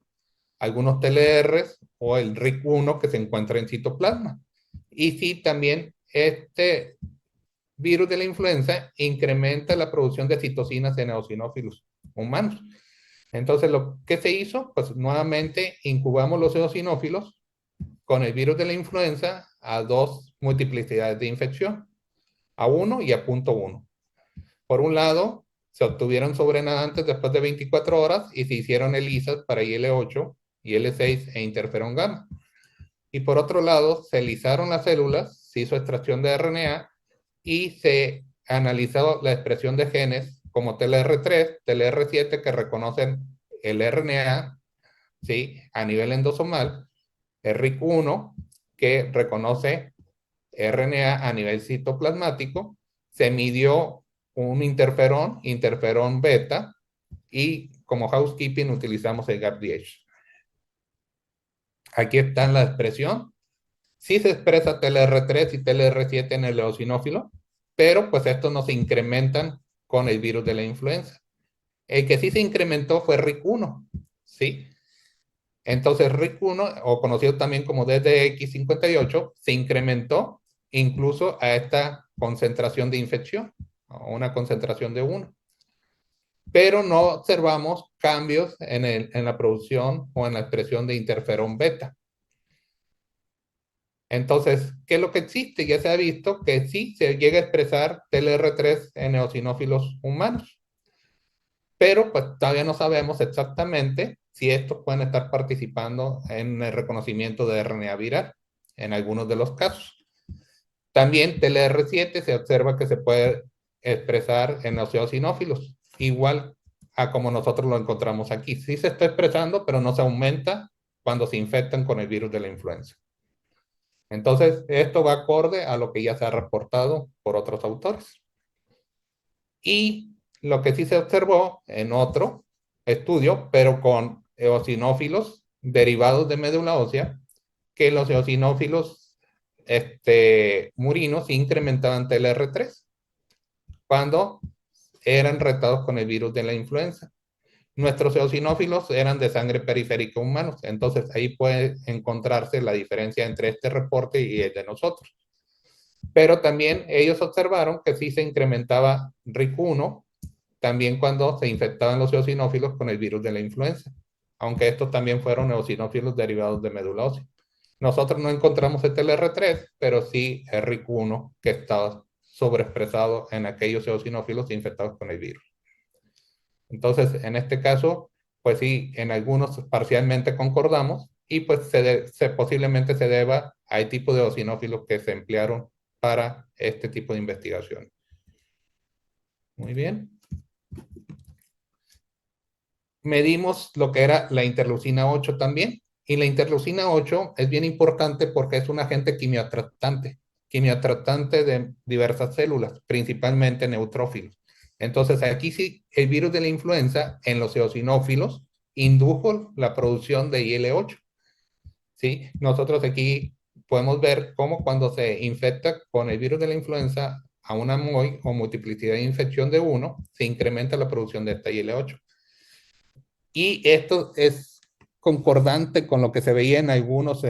algunos TLRs o el RIC1 que se encuentra en citoplasma. Y si también este virus de la influenza incrementa la producción de citocinas en eosinófilos humanos. Entonces, lo que se hizo, pues nuevamente incubamos los eosinófilos con el virus de la influenza a 2 multiplicidades de infección, a 1 y a punto 1. Por un lado, se obtuvieron sobrenadantes después de 24 horas y se hicieron ELISAs para IL-8, IL-6 e interferón gamma. Y por otro lado, se lisaron las células, se hizo extracción de RNA y se analizó la expresión de genes como TLR3, TLR7 que reconocen el RNA, ¿sí? A nivel endosomal, el RIC1 que reconoce RNA a nivel citoplasmático, se midió un interferón beta, y como housekeeping utilizamos el GAPDH. Aquí está la expresión. Sí se expresa TLR3 y TLR7 en el eosinófilo, pero pues estos no se incrementan con el virus de la influenza. El que sí se incrementó fue RIC1, ¿sí? Entonces RIC1, o conocido también como DDX58, se incrementó incluso a esta concentración de infección, a una concentración de 1. Pero no observamos cambios en la producción o en la expresión de interferón beta. Entonces, ¿qué es lo que existe? Ya se ha visto que sí se llega a expresar TLR3 en eosinófilos humanos, pero pues todavía no sabemos exactamente si estos pueden estar participando en el reconocimiento de RNA viral en algunos de los casos. También TLR7 se observa que se puede expresar en los eosinófilos, igual a como nosotros lo encontramos aquí. Sí se está expresando, pero no se aumenta cuando se infectan con el virus de la influenza. Entonces, esto va acorde a lo que ya se ha reportado por otros autores. Y lo que sí se observó en otro estudio, pero con eosinófilos derivados de médula ósea, que los eosinófilos murinos incrementaban TLR3 cuando eran retados con el virus de la influenza. Nuestros eosinófilos eran de sangre periférica humanos, entonces ahí puede encontrarse la diferencia entre este reporte y el de nosotros. Pero también ellos observaron que sí se incrementaba RIC1 también cuando se infectaban los eosinófilos con el virus de la influenza, aunque estos también fueron eosinófilos derivados de médula ósea. Nosotros no encontramos TLR3, pero sí RIC1 que estaba sobreexpresado en aquellos eosinófilos infectados con el virus. Entonces, en este caso, pues sí, en algunos parcialmente concordamos y pues posiblemente se deba a tipo de eosinófilos que se emplearon para este tipo de investigación. Muy bien. Medimos lo que era la interleucina 8 también. Y la interleucina 8 es bien importante porque es un agente quimiotratante de diversas células, principalmente neutrófilos. Entonces, aquí sí, el virus de la influenza en los eosinófilos indujo la producción de IL-8. ¿Sí? Nosotros aquí podemos ver cómo cuando se infecta con el virus de la influenza a una MOI o multiplicidad de infección de 1, se incrementa la producción de esta IL-8. Y esto es concordante con lo que se veía en algunos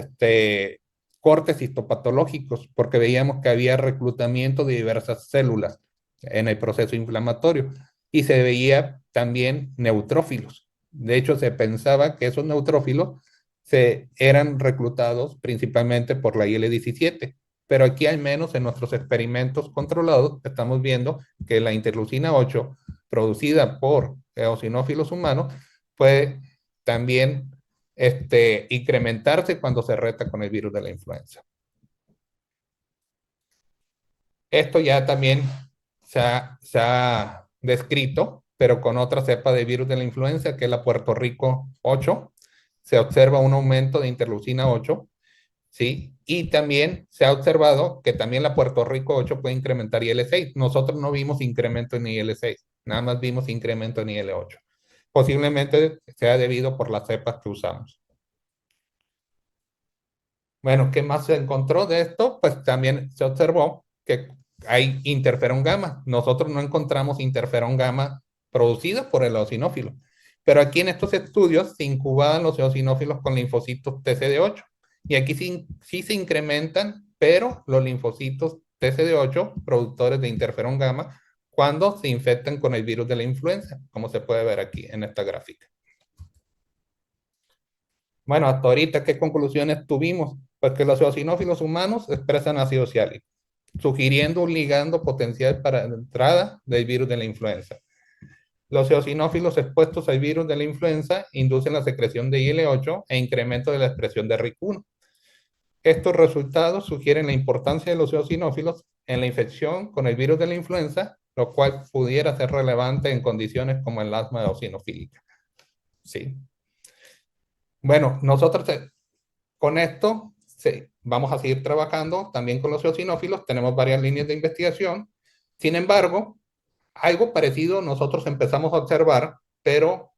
cortes histopatológicos, porque veíamos que había reclutamiento de diversas células en el proceso inflamatorio y se veía también neutrófilos. De hecho, se pensaba que esos neutrófilos eran reclutados principalmente por la IL-17, pero aquí al menos en nuestros experimentos controlados estamos viendo que la interleucina 8 producida por eosinófilos humanos puede también incrementarse cuando se reta con el virus de la influenza. Esto ya también se ha descrito, pero con otra cepa de virus de la influenza, que es la Puerto Rico 8, se observa un aumento de interleucina 8, ¿sí? Y también se ha observado que también la Puerto Rico 8 puede incrementar IL-6. Nosotros no vimos incremento en IL-6, nada más vimos incremento en IL-8. Posiblemente sea debido por las cepas que usamos. Bueno, ¿qué más se encontró de esto? Pues también se observó que hay interferón gamma. Nosotros no encontramos interferón gamma producido por el eosinófilo, pero aquí en estos estudios se incubaban los eosinófilos con linfocitos TCD8 y aquí sí se incrementan, pero los linfocitos TCD8, productores de interferón gamma, cuando se infectan con el virus de la influenza, como se puede ver aquí en esta gráfica. Bueno, hasta ahorita, ¿qué conclusiones tuvimos? Pues que los eosinófilos humanos expresan ácido ciálico, sugiriendo un ligando potencial para la entrada del virus de la influenza. Los eosinófilos expuestos al virus de la influenza inducen la secreción de IL-8 e incremento de la expresión de RIC1. Estos resultados sugieren la importancia de los eosinófilos en la infección con el virus de la influenza, lo cual pudiera ser relevante en condiciones como el asma eosinofílica. Sí. Bueno, nosotros con esto vamos a seguir trabajando también con los eosinófilos, tenemos varias líneas de investigación. Sin embargo, algo parecido nosotros empezamos a observar, pero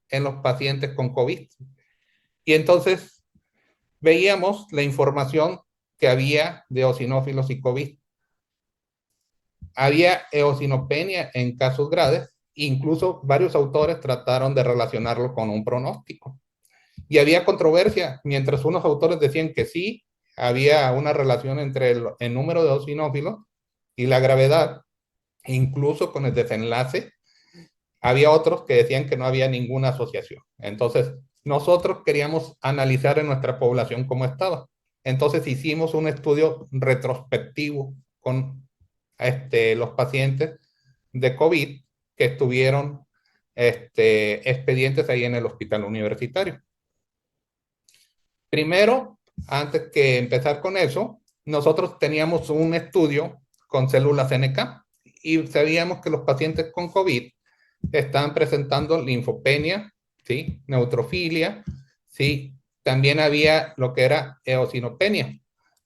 en los pacientes con COVID. Y entonces veíamos la información que había de eosinófilos y COVID. Había eosinopenia en casos graves, incluso varios autores trataron de relacionarlo con un pronóstico. Y había controversia, mientras unos autores decían que sí, había una relación entre el número de eosinófilos y la gravedad, incluso con el desenlace, había otros que decían que no había ninguna asociación. Entonces, nosotros queríamos analizar en nuestra población cómo estaba. Entonces, hicimos un estudio retrospectivo con los pacientes de COVID que estuvieron expedientes ahí en el hospital universitario. Primero, antes que empezar con eso, nosotros teníamos un estudio con células NK y sabíamos que los pacientes con COVID estaban presentando linfopenia, ¿sí? Neutrofilia, ¿sí? También había lo que era eosinopenia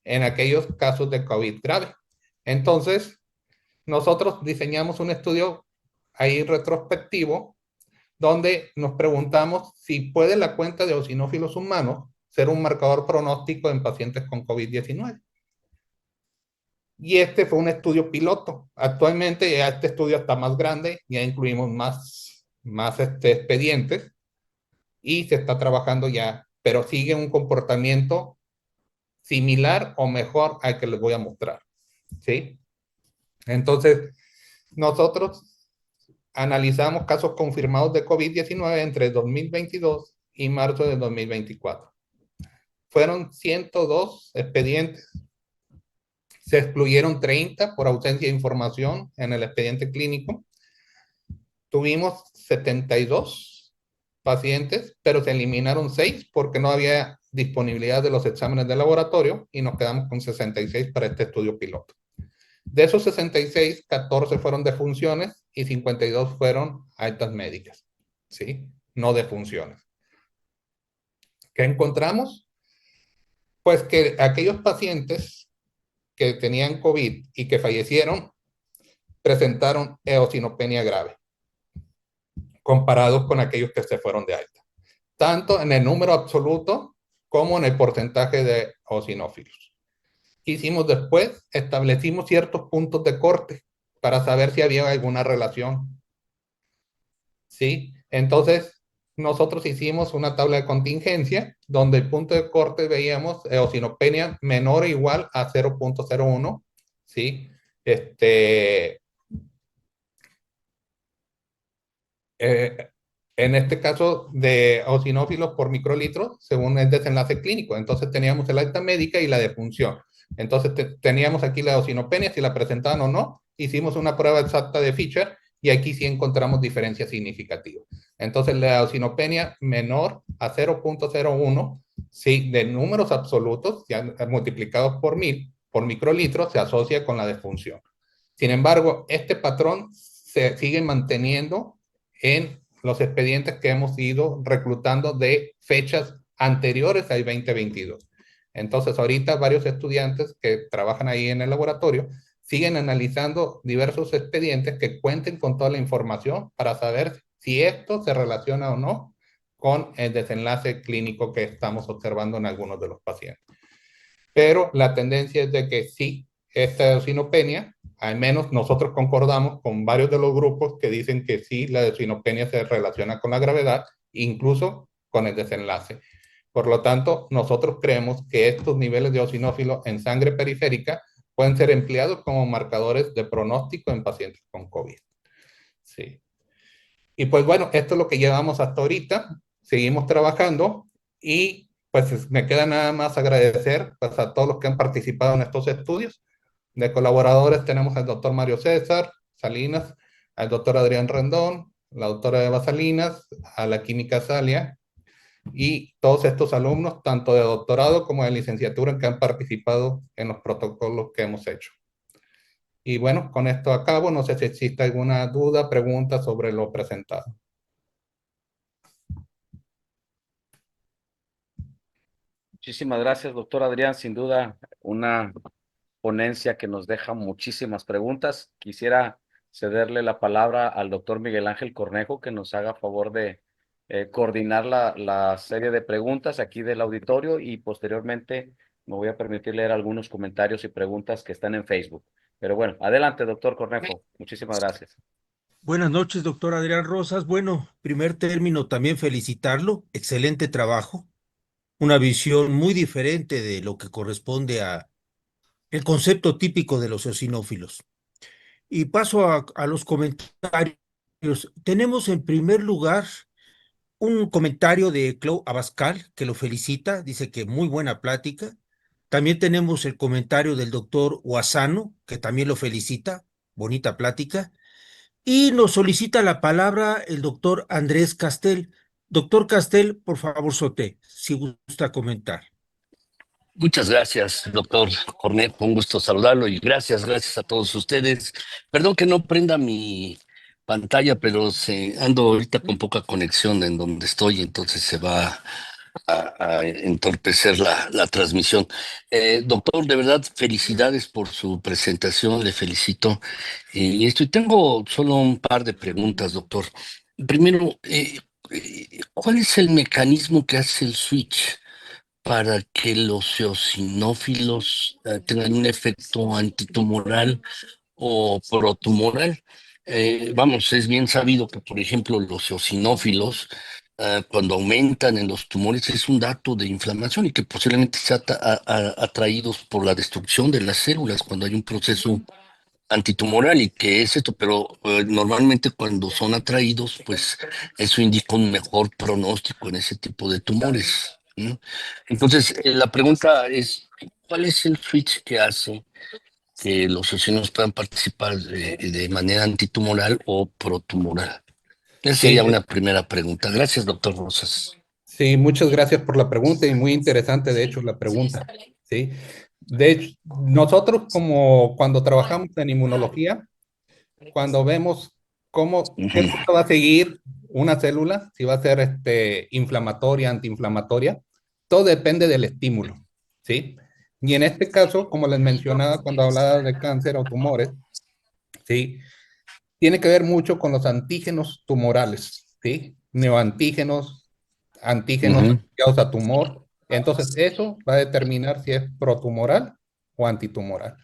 en aquellos casos de COVID grave. Entonces, nosotros diseñamos un estudio ahí retrospectivo donde nos preguntamos si puede la cuenta de eosinófilos humanos ser un marcador pronóstico en pacientes con COVID-19. Y este fue un estudio piloto. Actualmente ya este estudio está más grande, ya incluimos más expedientes y se está trabajando ya, pero sigue un comportamiento similar o mejor al que les voy a mostrar. ¿Sí? Entonces, nosotros analizamos casos confirmados de COVID-19 entre 2022 y marzo de 2024. Fueron 102 expedientes. Se excluyeron 30 por ausencia de información en el expediente clínico. Tuvimos 72 pacientes, pero se eliminaron 6 porque no había disponibilidad de los exámenes de laboratorio y nos quedamos con 66 para este estudio piloto. De esos 66, 14 fueron defunciones y 52 fueron altas médicas, ¿sí? No defunciones. ¿Qué encontramos? Pues que aquellos pacientes que tenían COVID y que fallecieron presentaron eosinopenia grave, comparados con aquellos que se fueron de alta, tanto en el número absoluto como en el porcentaje de eosinófilos. ¿Qué hicimos después? Establecimos ciertos puntos de corte para saber si había alguna relación, ¿sí? Entonces, nosotros hicimos una tabla de contingencia donde el punto de corte veíamos eosinopenia menor o igual a 0.01, ¿sí? Eh, en este caso de eosinófilos por microlitro, según el desenlace clínico. Entonces teníamos el alta médica y la defunción. Entonces teníamos aquí la eosinopenia, si la presentaban o no. Hicimos una prueba exacta de Fischer y aquí sí encontramos diferencias significativas. Entonces la eosinopenia menor a 0.01, sí, de números absolutos, ya multiplicados por 1000, por microlitro, se asocia con la defunción. Sin embargo, este patrón se sigue manteniendo en los expedientes que hemos ido reclutando de fechas anteriores al 2022. Entonces, ahorita varios estudiantes que trabajan ahí en el laboratorio siguen analizando diversos expedientes que cuenten con toda la información para saber si esto se relaciona o no con el desenlace clínico que estamos observando en algunos de los pacientes. Pero la tendencia es de que sí, esta eosinopenia, al menos nosotros concordamos con varios de los grupos que dicen que sí, la eosinopenia se relaciona con la gravedad, incluso con el desenlace. Por lo tanto, nosotros creemos que estos niveles de eosinófilo en sangre periférica pueden ser empleados como marcadores de pronóstico en pacientes con COVID. Sí. Y pues bueno, esto es lo que llevamos hasta ahorita. Seguimos trabajando y pues me queda nada más agradecer pues, a todos los que han participado en estos estudios. De colaboradores tenemos al doctor Mario César Salinas, al doctor Adrián Rendón, la doctora Eva Salinas, a la química Salia y todos estos alumnos, tanto de doctorado como de licenciatura, que han participado en los protocolos que hemos hecho. Y bueno, con esto acabo. No sé si existe alguna duda, pregunta sobre lo presentado. Muchísimas gracias, doctor Adrián. Sin duda, una ponencia que nos deja muchísimas preguntas. Quisiera cederle la palabra al doctor Miguel Ángel Cornejo, que nos haga favor de coordinar la serie de preguntas aquí del auditorio y posteriormente me voy a permitir leer algunos comentarios y preguntas que están en Facebook. Pero bueno, adelante, doctor Cornejo. Muchísimas gracias. Buenas noches, doctor Adrián Rosas. Bueno, primer término, también felicitarlo. Excelente trabajo. Una visión muy diferente de lo que corresponde a el concepto típico de los eosinófilos. Y paso a los comentarios. Tenemos en primer lugar un comentario de Clau Abascal, que lo felicita, dice que muy buena plática. También tenemos el comentario del doctor Huasano, que también lo felicita, bonita plática. Y nos solicita la palabra el doctor Andrés Castel. Doctor Castel, por favor, Soté, si gusta comentar. Muchas gracias, doctor Cornejo. Un gusto saludarlo y gracias a todos ustedes. Perdón que no prenda mi pantalla, pero ando ahorita con poca conexión en donde estoy, entonces se va a entorpecer la transmisión. Doctor, de verdad, felicidades por su presentación, le felicito. Y tengo solo un par de preguntas, doctor. Primero, ¿cuál es el mecanismo que hace el switch para que los eosinófilos tengan un efecto antitumoral o protumoral? Vamos, es bien sabido que, por ejemplo, los eosinófilos, cuando aumentan en los tumores, es un dato de inflamación y que posiblemente sea atraídos por la destrucción de las células cuando hay un proceso antitumoral y que es esto, pero normalmente cuando son atraídos, pues eso indica un mejor pronóstico en ese tipo de tumores, ¿no? Entonces, la pregunta es, ¿cuál es el switch que hace que los eocinos puedan participar de manera antitumoral o protumoral? Esa Sí, sería una primera pregunta. Gracias, doctor Rosas. sí, muchas gracias por la pregunta y muy interesante, de hecho, la pregunta. Sí, de hecho, nosotros como cuando trabajamos en inmunología, cuando vemos qué Ujú, ruta va a seguir una célula, si va a ser inflamatoria, antiinflamatoria, todo depende del estímulo, ¿sí? Y en este caso, como les mencionaba cuando hablaba de cáncer o tumores, ¿sí? Tiene que ver mucho con los antígenos tumorales, ¿sí? Neoantígenos, antígenos ujú. asociados a tumor. Entonces, eso va a determinar si es protumoral o antitumoral.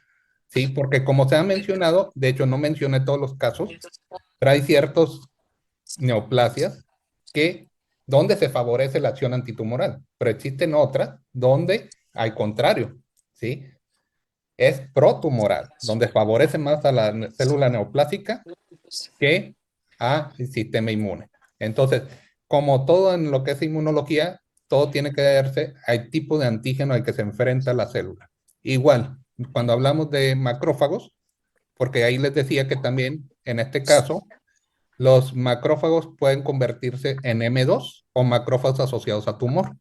Sí, porque como se ha mencionado, de hecho no mencioné todos los casos, pero hay ciertos neoplasias que donde se favorece la acción antitumoral, pero existen otras donde al contrario, ¿sí? Es protumoral, donde favorece más a la célula neoplásica que al sistema inmune. Entonces, como todo en lo que es inmunología, todo tiene que verse al tipo de antígeno al que se enfrenta la célula. Igual, cuando hablamos de macrófagos, porque ahí les decía que también en este caso los macrófagos pueden convertirse en M2 o macrófagos asociados a tumor.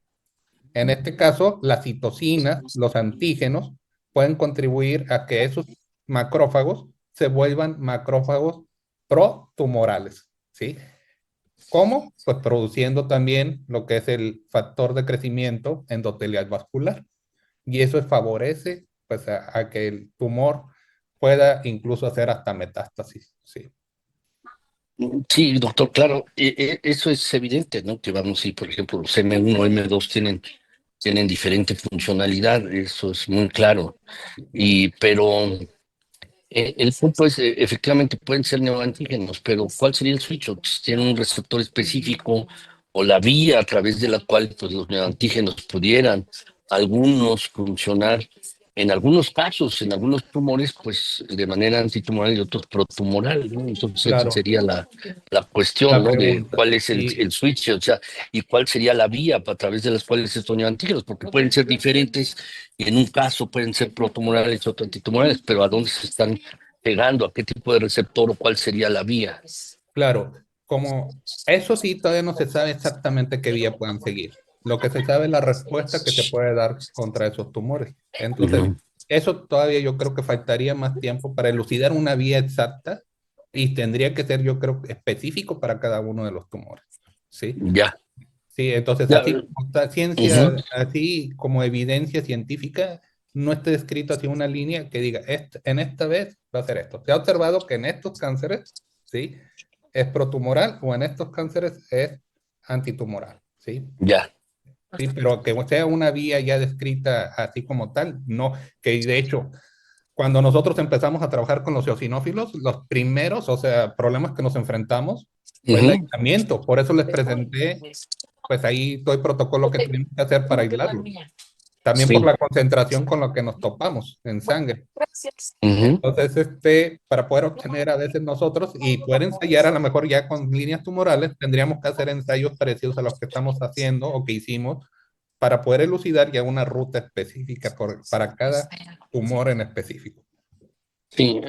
En este caso, las citocinas, los antígenos, pueden contribuir a que esos macrófagos se vuelvan macrófagos protumorales, ¿sí? ¿Cómo? Pues produciendo también lo que es el factor de crecimiento endotelial vascular. Y eso favorece pues, a que el tumor pueda incluso hacer hasta metástasis, ¿sí? Sí, doctor, claro, eso es evidente, ¿no? Que vamos, si por ejemplo los M1 M2 tienen diferente funcionalidad, eso es muy claro. Pero el punto es, efectivamente pueden ser neoantígenos, pero ¿cuál sería el switch? O si tienen un receptor específico o la vía a través de la cual pues, los neoantígenos pudieran algunos funcionar en algunos casos, en algunos tumores, pues de manera antitumoral y otros protumoral, ¿no? Entonces esa Claro, sería la cuestión, la ¿no? De pregunta. cuál es Y el switch, o sea, y cuál sería la vía a través de las cuales estos neoantígenos, porque pueden ser diferentes y en un caso pueden ser protumorales, otro antitumorales, pero ¿a dónde se están pegando? ¿A qué tipo de receptor o cuál sería la vía? claro, como eso sí, todavía no se sabe exactamente qué vía puedan seguir. Lo que se sabe es la respuesta que se puede dar contra esos tumores. Entonces, Ujú. eso todavía yo creo que faltaría más tiempo para elucidar una vía exacta y tendría que ser, yo creo, específico para cada uno de los tumores. ¿Sí? Ya. Sí, entonces Ya, así como está ujú. ciencia, así como evidencia científica, no está escrito así una línea que diga, en esta vez va a ser esto. Se ha observado que en estos cánceres, ¿sí? Es protumoral o en estos cánceres es antitumoral, ¿sí? Ya. Sí, pero que sea una vía ya descrita así como tal, no, que de hecho, cuando nosotros empezamos a trabajar con los eosinófilos, los primeros, o sea, problemas que nos enfrentamos fue el Ujú. aislamiento. Por eso les presenté, pues ahí todo el protocolo que tenemos que hacer para aislarlos. También por Sí. la concentración con lo que nos topamos en sangre. Ujú. Entonces, para poder obtener a veces nosotros y poder ensayar a lo mejor ya con líneas tumorales, tendríamos que hacer ensayos parecidos a los que estamos haciendo o que hicimos para poder elucidar ya una ruta específica para cada tumor en específico. Sí,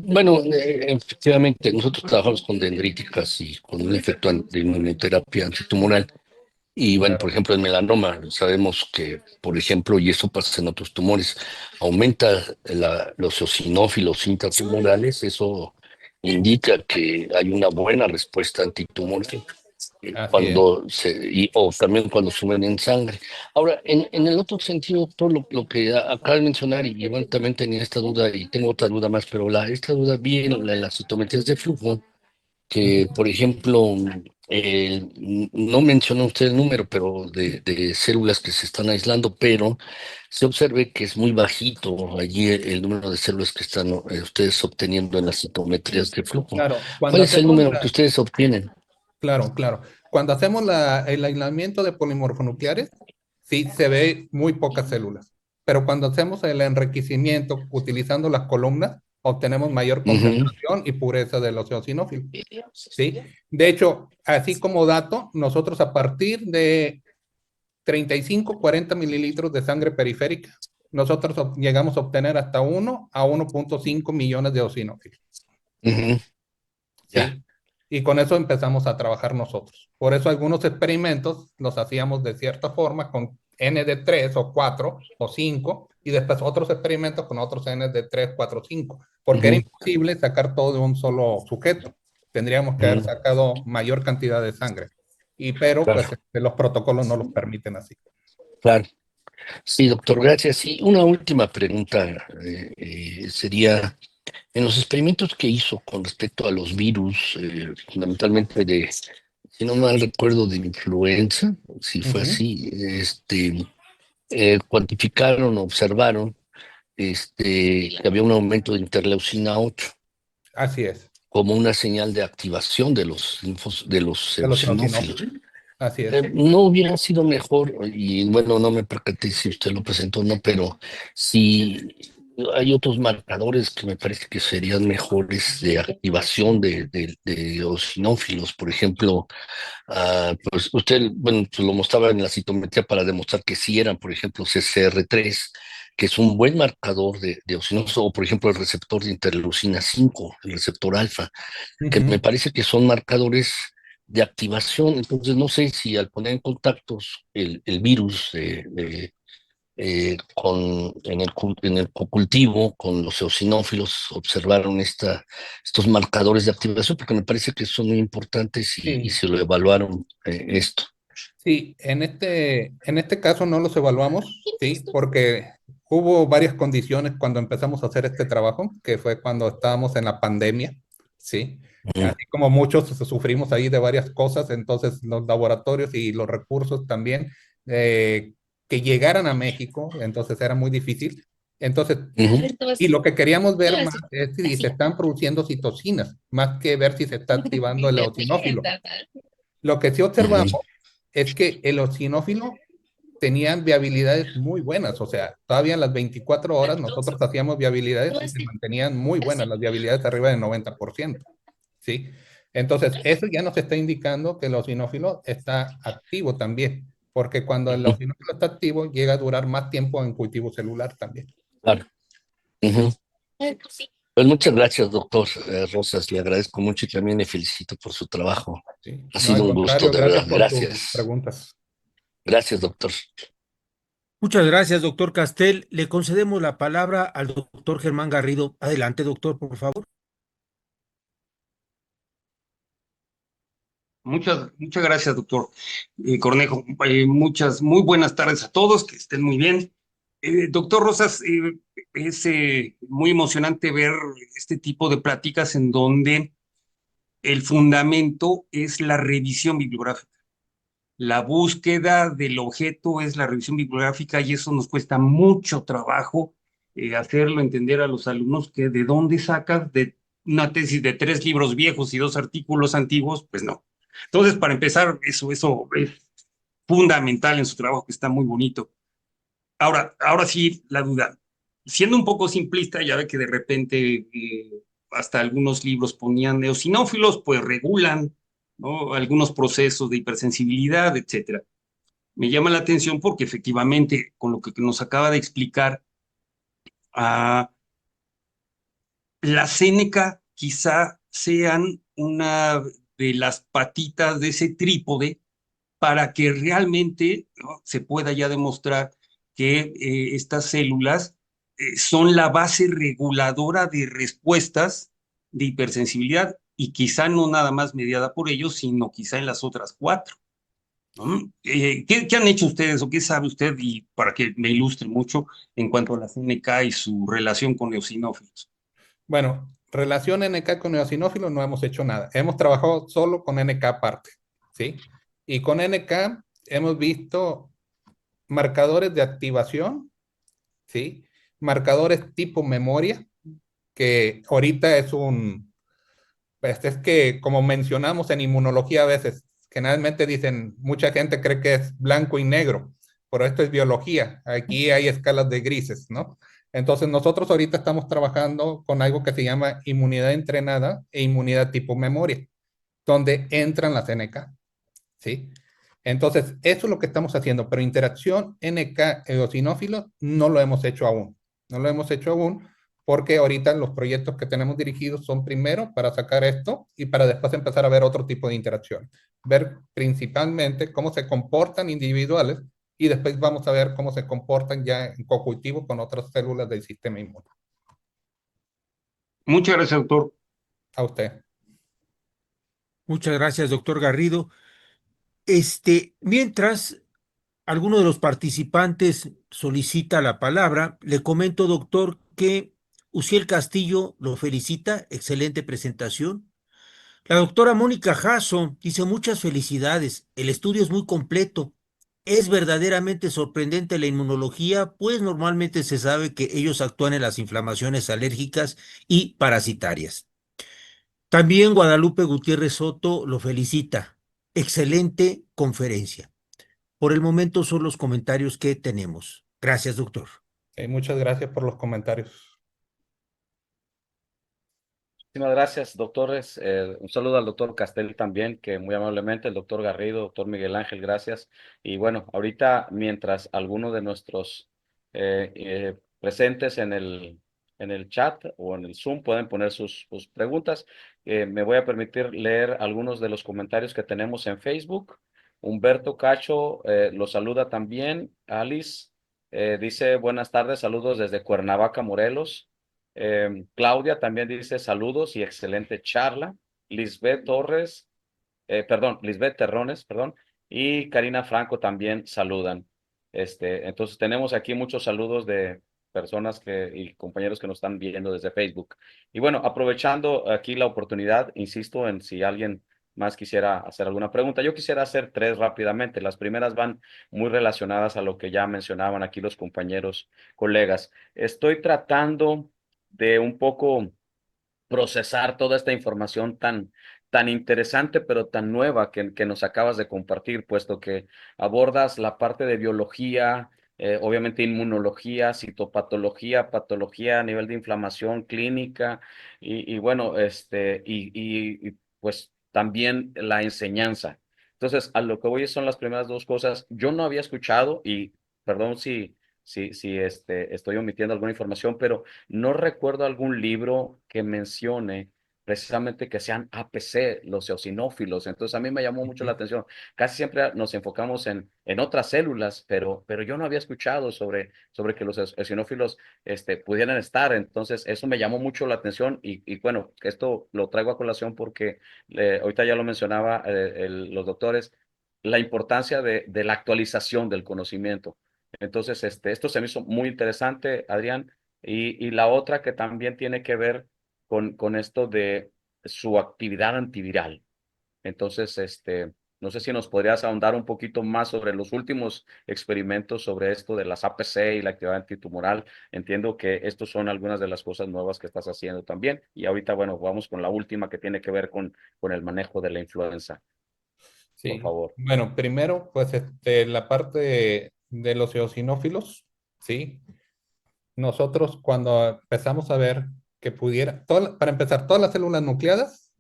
bueno, efectivamente, nosotros trabajamos con dendríticas y con un efecto de inmunoterapia antitumoral. Y bueno, por Claro, ejemplo, en melanoma sabemos que, por ejemplo, y eso pasa en otros tumores, aumenta los eosinófilos intratumorales, eso indica que hay una buena respuesta antitumoral así es. o también cuando suben en sangre. Ahora, en el otro sentido, todo lo que acaba de mencionar, y yo también tenía esta duda, y tengo otra duda más, pero esta duda viene, las citometrías de flujo, que, por ejemplo, no mencionó usted el número, pero de células que se están aislando, pero se observe que es muy bajito allí el número de células que están ustedes obteniendo en las citometrías de flujo. Claro, ¿Cuál es el número que ustedes obtienen? claro, cuando hacemos el aislamiento de polimorfonucleares, sí se ve muy pocas células, pero cuando hacemos el enriquecimiento utilizando las columnas, obtenemos mayor Ujú, concentración y pureza de los eosinófilos. ¿Sí? De hecho, así como dato, nosotros a partir de 35, 40 mililitros de sangre periférica, nosotros llegamos a obtener hasta 1 a 1.5 millones de eosinófilos. ujú, ya. ¿Sí? Y con eso empezamos a trabajar nosotros. Por eso algunos experimentos los hacíamos de cierta forma con N de 3 o 4 o 5 y después otros experimentos con otros N de 3, 4, 5, porque era Ujú, imposible sacar todo de un solo sujeto. Tendríamos que haber ujú, sacado mayor cantidad de sangre. Pero pues claro, los protocolos no los permiten así. claro. Sí, doctor, gracias. Y una última pregunta sería, en los experimentos que hizo con respecto a los virus, fundamentalmente de, si no mal recuerdo, de influenza, si fue Ujú. así, cuantificaron, observaron que había un aumento de interleucina 8 Así es, como una señal de activación de los de los de los eosinófilos. eosinófilos. Así es. No hubiera sido mejor, y bueno, no me percaté si usted lo presentó o no, pero si hay otros marcadores que me parece que serían mejores de activación de eosinófilos, por ejemplo, pues usted, bueno, pues lo mostraba en la citometría para demostrar que sí eran, por ejemplo, CCR3, que es un buen marcador de eosinófilos, o por ejemplo el receptor de interleucina 5, el receptor alfa, que me Ujú. parece que son marcadores de activación. Entonces, no sé si al poner en contactos el virus en el cultivo con los eosinófilos observaron estos marcadores de activación, porque me parece que son muy importantes y Sí. se lo evaluaron esto. Sí, en este caso no los evaluamos, sí, porque hubo varias condiciones cuando empezamos a hacer este trabajo, que fue cuando estábamos en la pandemia, sí. Ujú, Así como muchos sufrimos ahí de varias cosas, entonces los laboratorios y los recursos también que llegaran a México, entonces era muy difícil. Entonces, ujú, y lo que queríamos ver más es si se están produciendo citocinas, más que ver si se está activando el eosinófilo. Lo que sí observamos ujú, es que el eosinófilo tenían viabilidades muy buenas, o sea, todavía en las 24 horas nosotros hacíamos viabilidades y se mantenían muy buenas, las viabilidades arriba del 90%, ¿sí? Entonces, eso ya nos está indicando que el eosinófilo está activo también, porque cuando el ujú, eosinófilo está activo, llega a durar más tiempo en cultivo celular también, claro. Ujú. Pues muchas gracias, doctor Rosas. Le agradezco mucho y también le felicito por su trabajo. ¿sí? Ha No, sido al un gusto, contrario, de gracias verdad. por tus Gracias. preguntas. Gracias, doctor. Muchas gracias, doctor Castel. Le concedemos la palabra al doctor Germán Garrido. Adelante, doctor, por favor. Muchas gracias, doctor Cornejo. Muchas, muy buenas tardes a todos, que estén muy bien. Doctor Rosas, es muy emocionante ver este tipo de pláticas en donde el fundamento es la revisión bibliográfica. La búsqueda del objeto es la revisión bibliográfica y eso nos cuesta mucho trabajo hacerlo entender a los alumnos que de dónde sacas de una tesis de 3 libros viejos y 2 artículos antiguos, pues no. Entonces, para empezar, eso es fundamental en su trabajo, que está muy bonito. Ahora sí, la duda. Siendo un poco simplista, ya ve que de repente hasta algunos libros ponían eosinófilos, pues regulan, ¿no?, algunos procesos de hipersensibilidad, etcétera. Me llama la atención porque efectivamente, con lo que nos acaba de explicar, a la Séneca quizá sean una de las patitas de ese trípode para que realmente, ¿no?, se pueda ya demostrar que estas células son la base reguladora de respuestas de hipersensibilidad y quizá no nada más mediada por ellos, sino quizá en las otras 4. ¿No? ¿Qué han hecho ustedes o qué sabe usted, y para que me ilustre mucho en cuanto a la CNK y su relación con eosinófilos? Bueno, relación NK con eosinófilos no hemos hecho nada. Hemos trabajado solo con NK aparte, ¿sí? Y con NK hemos visto marcadores de activación, ¿sí? Marcadores tipo memoria, que ahorita pues es que como mencionamos en inmunología a veces, generalmente dicen, mucha gente cree que es blanco y negro, pero esto es biología. Aquí hay escalas de grises, ¿no? Entonces nosotros ahorita estamos trabajando con algo que se llama inmunidad entrenada e inmunidad tipo memoria, donde entran las NK, ¿sí? Entonces, eso es lo que estamos haciendo, pero interacción NK-eosinófilo no lo hemos hecho aún. No lo hemos hecho aún porque ahorita los proyectos que tenemos dirigidos son primero para sacar esto y para después empezar a ver otro tipo de interacción. Ver principalmente cómo se comportan individuales y después vamos a ver cómo se comportan ya en cocultivo con otras células del sistema inmune. Muchas gracias, doctor. A usted. Muchas gracias, doctor Garrido. Mientras alguno de los participantes solicita la palabra, le comento, doctor, que Uciel Castillo lo felicita, excelente presentación. La doctora Mónica Jasso dice muchas felicidades, el estudio es muy completo. Es verdaderamente sorprendente la inmunología, pues normalmente se sabe que ellos actúan en las inflamaciones alérgicas y parasitarias. También Guadalupe Gutiérrez Soto lo felicita. Excelente conferencia. Por el momento son los comentarios que tenemos. Gracias, doctor. Muchas gracias por los comentarios. Muchísimas gracias, doctores. Un saludo al doctor Castel también, que muy amablemente, el doctor Garrido, doctor Miguel Ángel, gracias. Y bueno, ahorita mientras algunos de nuestros presentes en el chat o en el Zoom pueden poner sus preguntas, me voy a permitir leer algunos de los comentarios que tenemos en Facebook. Humberto Cacho lo saluda también. Alice dice buenas tardes, saludos desde Cuernavaca, Morelos. Claudia también dice saludos y excelente charla. Lisbeth Torres, Lisbeth Terrones, perdón, y Karina Franco también saludan. Entonces tenemos aquí muchos saludos de personas y compañeros que nos están viendo desde Facebook. Y bueno, aprovechando aquí la oportunidad, insisto en si alguien más quisiera hacer alguna pregunta. Yo quisiera hacer tres rápidamente. Las primeras van muy relacionadas a lo que ya mencionaban aquí los compañeros, colegas. Estoy tratando de un poco procesar toda esta información tan interesante, pero tan nueva que nos acabas de compartir, puesto que abordas la parte de biología, obviamente inmunología, citopatología, patología a nivel de inflamación clínica y bueno, pues también la enseñanza. Entonces, a lo que voy son las primeras dos cosas. Yo no había escuchado y perdón si estoy omitiendo alguna información, pero no recuerdo algún libro que mencione precisamente que sean APC, los eosinófilos. Entonces a mí me llamó mucho la atención. Casi siempre nos enfocamos en otras células, pero yo no había escuchado sobre que los eosinófilos pudieran estar. Entonces eso me llamó mucho la atención y bueno, esto lo traigo a colación porque ahorita ya lo mencionaba los doctores, la importancia de la actualización del conocimiento. Entonces, esto se me hizo muy interesante, Adrián. Y la otra que también tiene que ver con esto de su actividad antiviral. Entonces, no sé si nos podrías ahondar un poquito más sobre los últimos experimentos sobre esto de las APC y la actividad antitumoral. Entiendo que estos son algunas de las cosas nuevas que estás haciendo también. Y ahorita, bueno, vamos con la última que tiene que ver con el manejo de la influenza. Por Sí, favor. bueno, primero, pues la parte de los eosinófilos, ¿sí? Nosotros cuando empezamos a ver que para empezar, todas las células nucleadas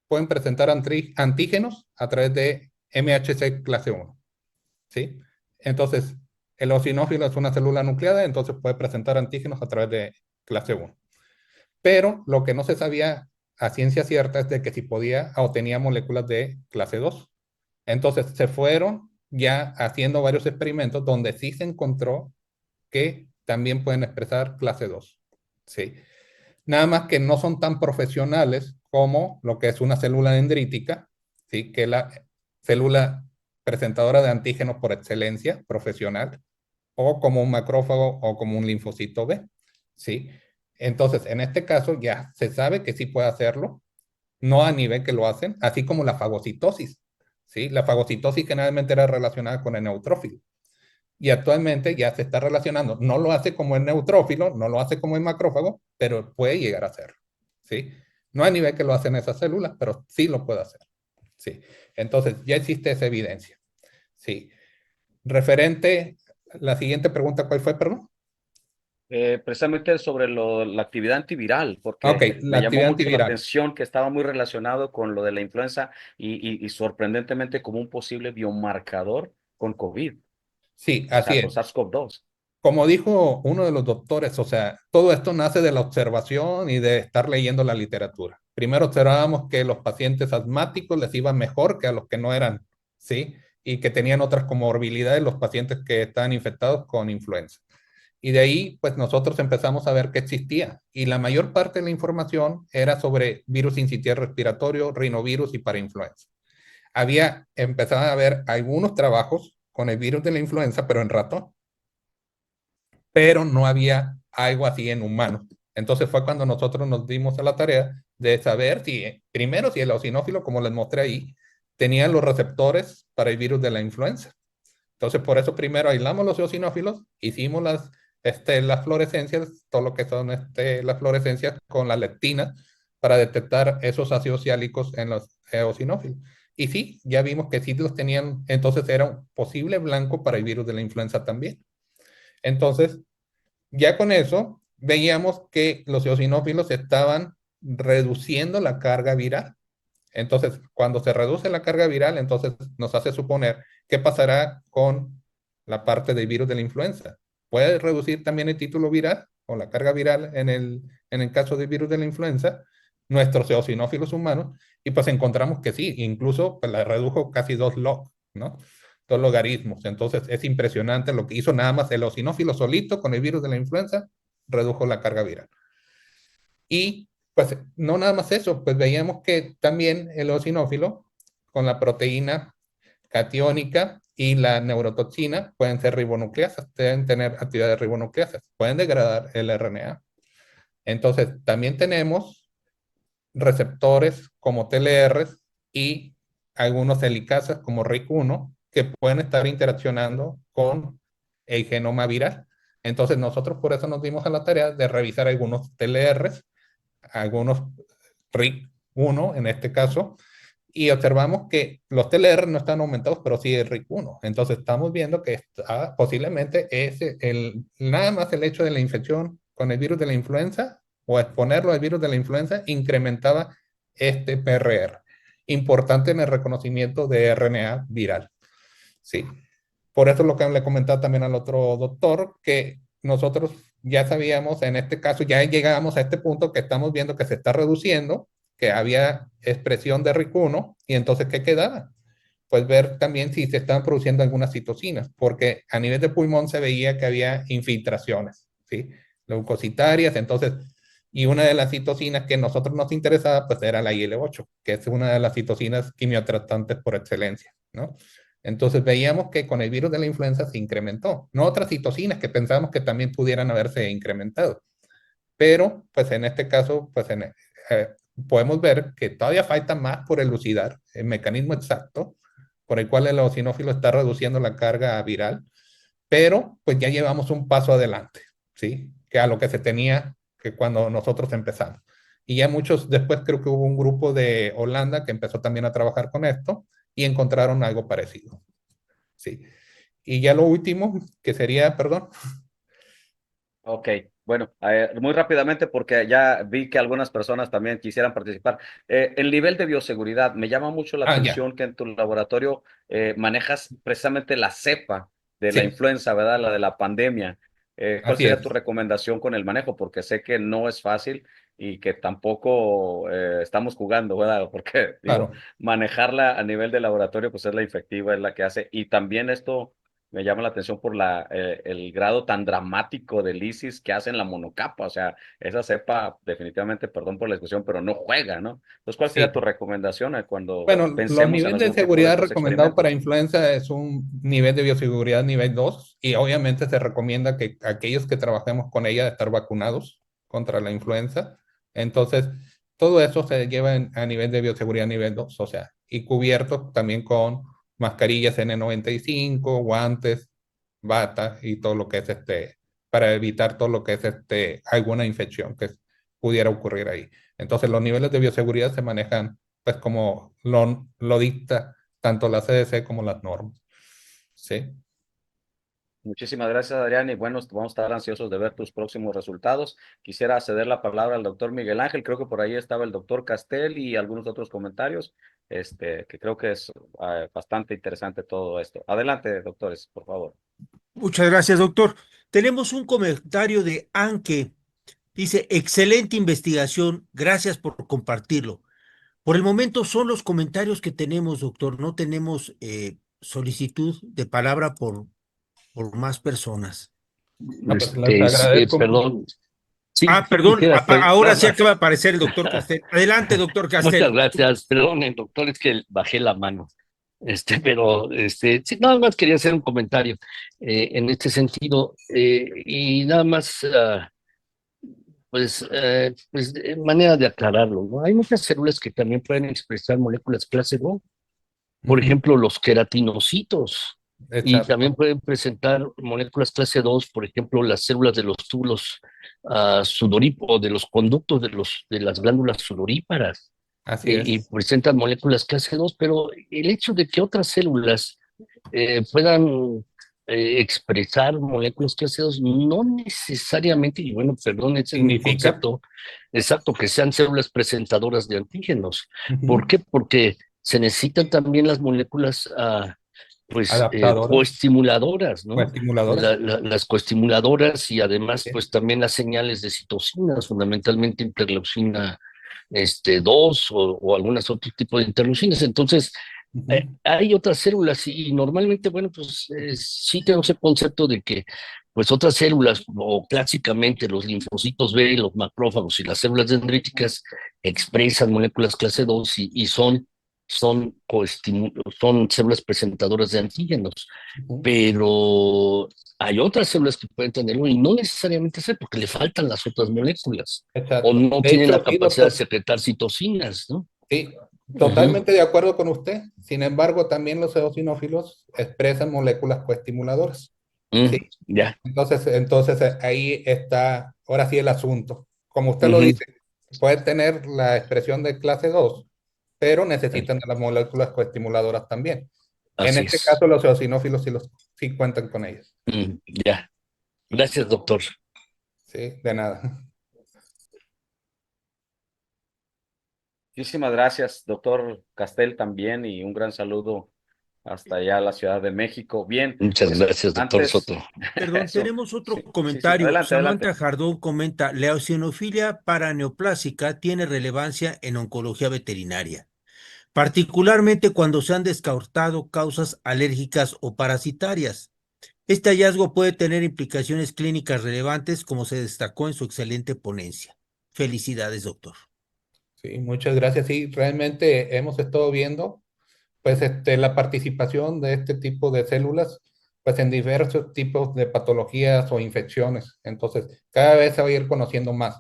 pueden presentar antígenos a través de MHC clase 1, ¿sí? Entonces, el eosinófilo es una célula nucleada, entonces puede presentar antígenos a través de clase 1. Pero lo que no se sabía a ciencia cierta es de que si podía o tenía moléculas de clase 2. Entonces se fueron ya haciendo varios experimentos donde sí se encontró que también pueden expresar clase 2. Sí. Nada más que no son tan profesionales como lo que es una célula dendrítica, ¿sí? Que es la célula presentadora de antígenos por excelencia, profesional, o como un macrófago o como un linfocito B. ¿Sí? Entonces, en este caso ya se sabe que sí puede hacerlo, no a nivel que lo hacen, así como la fagocitosis. ¿Sí? La fagocitosis generalmente era relacionada con el neutrófilo. Y actualmente ya se está relacionando. No lo hace como el neutrófilo, no lo hace como el macrófago, pero puede llegar a hacerlo. ¿Sí? No a nivel que lo hacen esas células, pero sí lo puede hacer. ¿Sí? Entonces, ya existe esa evidencia. ¿Sí? Referente La siguiente pregunta, ¿cuál fue, perdón? Precisamente sobre la actividad antiviral, Ok, porque la me llamó actividad mucho la antiviral. atención que estaba muy relacionado con lo de la influenza y sorprendentemente como un posible biomarcador con COVID, Sí, o así sea, con es. SARS-CoV-2. Como dijo uno de los doctores, o sea, todo esto nace de la observación y de estar leyendo la literatura. Primero observábamos que los pacientes asmáticos les iba mejor que a los que no eran, ¿sí? Y que tenían otras comorbilidades los pacientes que estaban infectados con influenza. Y de ahí, pues nosotros empezamos a ver que existía. Y la mayor parte de la información era sobre virus sincitial respiratorio, rinovirus y parainfluenza. Había empezado a haber algunos trabajos con el virus de la influenza, pero en ratón, pero no había algo así en humanos. Entonces fue cuando nosotros nos dimos a la tarea de saber si, primero, si el eosinófilo, como les mostré ahí, tenía los receptores para el virus de la influenza. Entonces, por eso primero aislamos los eosinófilos, hicimos las fluorescencias, todo lo que son las fluorescencias con la leptina para detectar esos ácidos siálicos en los eosinófilos. Y sí, ya vimos que sí los tenían, entonces era un posible blanco para el virus de la influenza también. Entonces, ya con eso, veíamos que los eosinófilos estaban reduciendo la carga viral. Entonces, cuando se reduce la carga viral, entonces nos hace suponer qué pasará con la parte del virus de la influenza. ¿Puede reducir también el título viral o la carga viral en el caso del virus de la influenza, nuestros eosinófilos humanos? Y pues encontramos que sí, incluso pues, la redujo casi 2 log, ¿no? 2 logaritmos. Entonces es impresionante lo que hizo nada más el eosinófilo solito con el virus de la influenza, redujo la carga viral. Y pues no nada más eso, pues veíamos que también el eosinófilo con la proteína catiónica y la neurotoxina pueden ser ribonucleasas, deben tener actividades ribonucleasas, pueden degradar el RNA. Entonces, también tenemos receptores como TLRs y algunos helicasas como RIC1 que pueden estar interaccionando con el genoma viral. Entonces, nosotros por eso nos dimos a la tarea de revisar algunos TLRs, algunos RIC1 en este caso, y observamos que los TLR no están aumentados, pero sí el RIC1. Entonces estamos viendo que posiblemente es nada más el hecho de la infección con el virus de la influenza o exponerlo al virus de la influenza incrementaba este PRR. Importante en el reconocimiento de RNA viral. Sí. Por eso es lo que le comentaba también al otro doctor, que nosotros ya sabíamos, en este caso ya llegamos a este punto que estamos viendo que se está reduciendo, que había expresión de RIC1, y entonces, ¿qué quedaba? Pues ver también si se estaban produciendo algunas citocinas, porque a nivel de pulmón se veía que había infiltraciones, ¿sí? Leucocitarias, entonces, y una de las citocinas que a nosotros nos interesaba, pues era la IL-8, que es una de las citocinas quimiotratantes por excelencia, ¿no? Entonces veíamos que con el virus de la influenza se incrementó, no otras citocinas que pensábamos que también pudieran haberse incrementado, pero pues en este caso, pues eh, podemos ver que todavía falta más por elucidar el mecanismo exacto por el cual el eosinófilo está reduciendo la carga viral, pero pues ya llevamos un paso adelante, ¿sí? Que a lo que se tenía que cuando nosotros empezamos. Y ya muchos, después creo que hubo un grupo de Holanda que empezó también a trabajar con esto y encontraron algo parecido, ¿sí? Y ya lo último, que sería, perdón. Ok, bueno, muy rápidamente porque ya vi que algunas personas también quisieran participar. El nivel de bioseguridad, me llama mucho la Ah, ya, atención que en tu laboratorio manejas precisamente la cepa de la sí, influenza, ¿verdad? La de la pandemia. ¿Cuál así sería tu es, recomendación con el manejo? Porque sé que no es fácil y que tampoco estamos jugando, ¿verdad? Porque digo, claro. manejarla a nivel de laboratorio, pues es la efectiva, es la que hace. Y también esto me llama la atención por el grado tan dramático de lisis que hacen la monocapa. O sea, esa cepa definitivamente, perdón por la expresión, pero no juega, ¿no? Entonces, ¿cuál sería tu Sí. recomendación cuando Bueno, los pensemos en niveles de algún tipo de seguridad estos recomendados para experimentos? influenza es un nivel de bioseguridad nivel 2 y obviamente se recomienda que aquellos que trabajemos con ella de estar vacunados contra la influenza. Entonces, todo eso se lleva a nivel de bioseguridad nivel 2, o sea, y cubiertos también con mascarillas N95, guantes, bata y todo lo que es para evitar todo lo que es alguna infección que pudiera ocurrir ahí. Entonces, los niveles de bioseguridad se manejan pues como lo dicta tanto la CDC como las normas. ¿Sí? Muchísimas gracias, Adrián, y bueno, vamos a estar ansiosos de ver tus próximos resultados. Quisiera ceder la palabra al doctor Miguel Ángel, creo que por ahí estaba el doctor Castel y algunos otros comentarios, que creo que es bastante interesante todo esto. Adelante, doctores, por favor. Muchas gracias, doctor. Tenemos un comentario de Anke. Dice, excelente investigación, gracias por compartirlo. Por el momento son los comentarios que tenemos, doctor. No tenemos solicitud de palabra por más personas. No, pues les agradezco mucho. Perdón, sí, Ah, sí perdón, quisiera hacer ahora nada sí más. acaba de aparecer el doctor Castel. Adelante, doctor Muchas Castel. gracias. Perdón, doctor, es que bajé la mano. Pero sí, nada más quería hacer un comentario en este sentido y nada más, manera de aclararlo, ¿no? Hay muchas células que también pueden expresar moléculas clase II, por Ujú, ejemplo, los queratinocitos, y también exacto. pueden presentar moléculas clase II, por ejemplo, las células de los túbulos sudoríparos, de los conductos de las glándulas sudoríparas, Así y es. presentan moléculas clase II, pero el hecho de que otras células puedan expresar moléculas clase II no necesariamente, y bueno, perdón, ese es mi Significa. concepto exacto, que sean células presentadoras de antígenos. ¿Por Ujú, qué? Porque se necesitan también las moléculas adaptadoras coestimuladoras, o ¿no? estimuladoras. Las coestimuladoras y además, Así es. pues también las señales de citocinas, fundamentalmente interleucina 2 o algunas otros tipos de interleucinas. Entonces, Ujú, hay otras células y normalmente, bueno, pues sí tenemos el concepto de que, pues otras células, o clásicamente los linfocitos B, los macrófagos y las células dendríticas expresan moléculas clase 2 y son células presentadoras de antígenos, ujú. pero hay otras células que pueden tenerlo y no necesariamente ser porque le faltan las otras moléculas o Exacto. no De tienen la hecho, sí, capacidad de doctor. secretar citocinas, ¿no? Sí, Ujú. totalmente de acuerdo con usted. Sin embargo, también los eosinófilos expresan moléculas coestimuladoras. Sí. Ya. Entonces ahí está, ahora sí el asunto. Como usted lo Ujú. dice, puede tener la expresión de clase 2, pero necesitan de las moléculas coestimuladoras también. En Así este es. caso, los eosinófilos sí cuentan con ellas. Ya. Gracias, doctor. Sí, de nada. Muchísimas gracias, doctor Castel, también, y un gran saludo hasta allá a la Ciudad de México. Bien, Muchas pues gracias, doctor antes, Soto. Perdón, eso, tenemos otro sí, sí, sí, comentario. adelante, Samantha adelante. Jardón comenta, la eosinofilia paraneoplásica tiene relevancia en oncología veterinaria, particularmente cuando se han descartado causas alérgicas o parasitarias. Este hallazgo puede tener implicaciones clínicas relevantes, como se destacó en su excelente ponencia. Felicidades, doctor. Sí, muchas gracias. Sí, realmente hemos estado viendo pues la participación de este tipo de células pues en diversos tipos de patologías o infecciones. Entonces, cada vez se va a ir conociendo más.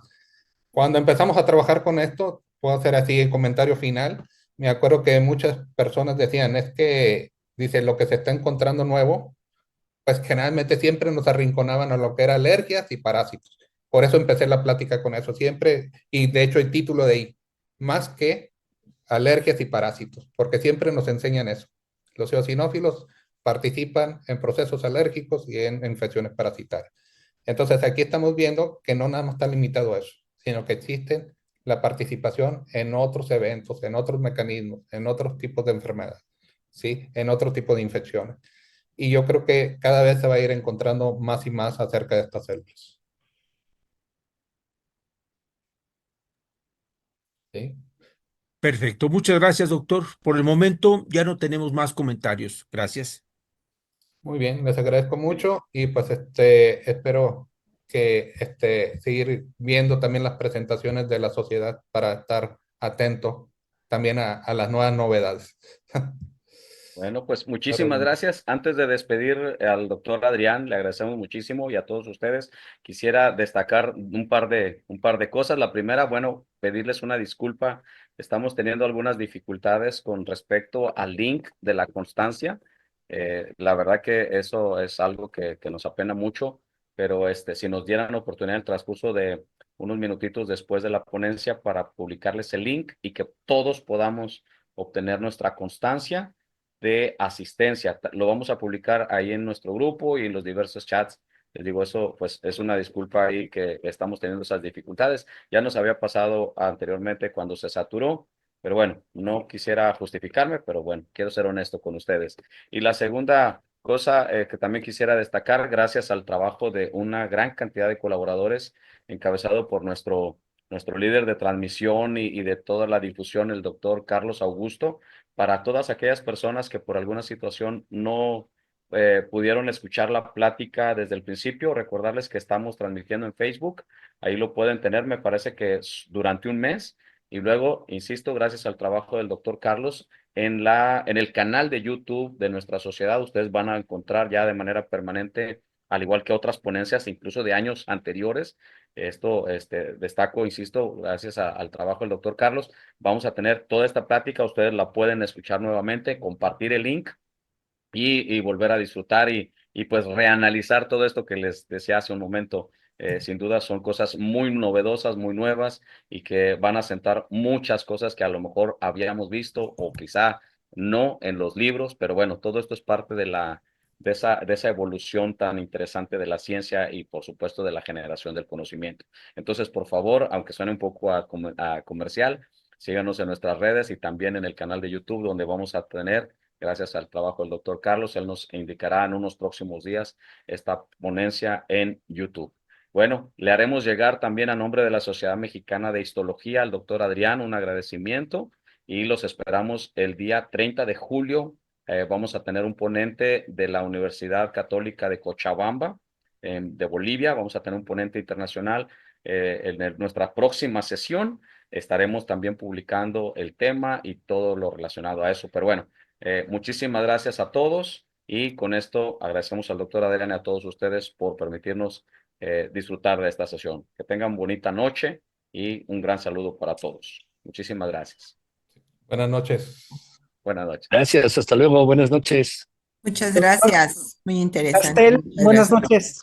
Cuando empezamos a trabajar con esto, puedo hacer así el comentario final. Me acuerdo que muchas personas decían, es que, dice, lo que se está encontrando nuevo, pues generalmente siempre nos arrinconaban a lo que era alergias y parásitos. Por eso empecé la plática con eso siempre, y de hecho el título de ahí, más que alergias y parásitos, porque siempre nos enseñan eso. Los eosinófilos participan en procesos alérgicos y en infecciones parasitarias. Entonces aquí estamos viendo que no nada más está limitado a eso, sino que existe la participación en otros eventos, en otros mecanismos, en otros tipos de enfermedades, ¿sí? En otro tipo de infecciones. Y yo creo que cada vez se va a ir encontrando más y más acerca de estas células. ¿Sí? Perfecto. Muchas gracias, doctor. Por el momento ya no tenemos más comentarios. Gracias. Muy bien, les agradezco mucho y pues espero que seguir viendo también las presentaciones de la sociedad para estar atento también a las nuevas novedades. Bueno, pues Pero muchísimas bien. gracias. Antes de despedir al doctor Adrián, le agradecemos muchísimo y a todos ustedes. Quisiera destacar un par de cosas. La primera, bueno, pedirles una disculpa. Estamos teniendo algunas dificultades con respecto al link de la constancia. La verdad que eso es algo que nos apena mucho, pero si nos dieran oportunidad en el transcurso de unos minutitos después de la ponencia para publicarles el link y que todos podamos obtener nuestra constancia. de asistencia. Lo vamos a publicar ahí en nuestro grupo y en los diversos chats. Les digo, eso pues es una disculpa ahí que estamos teniendo esas dificultades. Ya nos había pasado anteriormente cuando se saturó, pero bueno, no quisiera justificarme, pero bueno, quiero ser honesto con ustedes. Y la segunda cosa que también quisiera destacar, gracias al trabajo de una gran cantidad de colaboradores, encabezado por nuestro líder de transmisión y de toda la difusión, el doctor Carlos Augusto, para todas aquellas personas que por alguna situación no pudieron escuchar la plática desde el principio, recordarles que estamos transmitiendo en Facebook, ahí lo pueden tener, me parece que durante un mes, y luego, insisto, gracias al trabajo del doctor Carlos, en el canal de YouTube de nuestra sociedad, ustedes van a encontrar ya de manera permanente, al igual que otras ponencias, incluso de años anteriores. Esto destaco, insisto, gracias al trabajo del doctor Carlos. Vamos a tener toda esta plática, ustedes la pueden escuchar nuevamente, compartir el link y volver a disfrutar y pues reanalizar todo esto que les decía hace un momento. Sin duda son cosas muy novedosas, muy nuevas y que van a sentar muchas cosas que a lo mejor habíamos visto o quizá no en los libros, pero bueno, todo esto es parte de esa evolución tan interesante de la ciencia y por supuesto de la generación del conocimiento. Entonces, por favor, aunque suene un poco a comercial, síganos en nuestras redes y también en el canal de YouTube donde vamos a tener, gracias al trabajo del doctor Carlos, él nos indicará en unos próximos días esta ponencia en YouTube. Bueno, le haremos llegar también a nombre de la Sociedad Mexicana de Histología al doctor Adrián un agradecimiento y los esperamos el día 30 de julio. Vamos a tener un ponente de la Universidad Católica de Cochabamba, de Bolivia. Vamos a tener un ponente internacional en nuestra próxima sesión. Estaremos también publicando el tema y todo lo relacionado a eso. Pero bueno, muchísimas gracias a todos y con esto agradecemos al doctor Adrián y a todos ustedes por permitirnos disfrutar de esta sesión. Que tengan bonita noche y un gran saludo para todos. Muchísimas gracias. Buenas noches. Buenas noches. Gracias, hasta luego, buenas noches. Muchas gracias, muy interesante. Castel, Muchas buenas gracias. noches.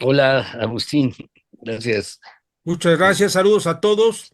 Hola, Agustín, gracias. Muchas gracias, saludos a todos.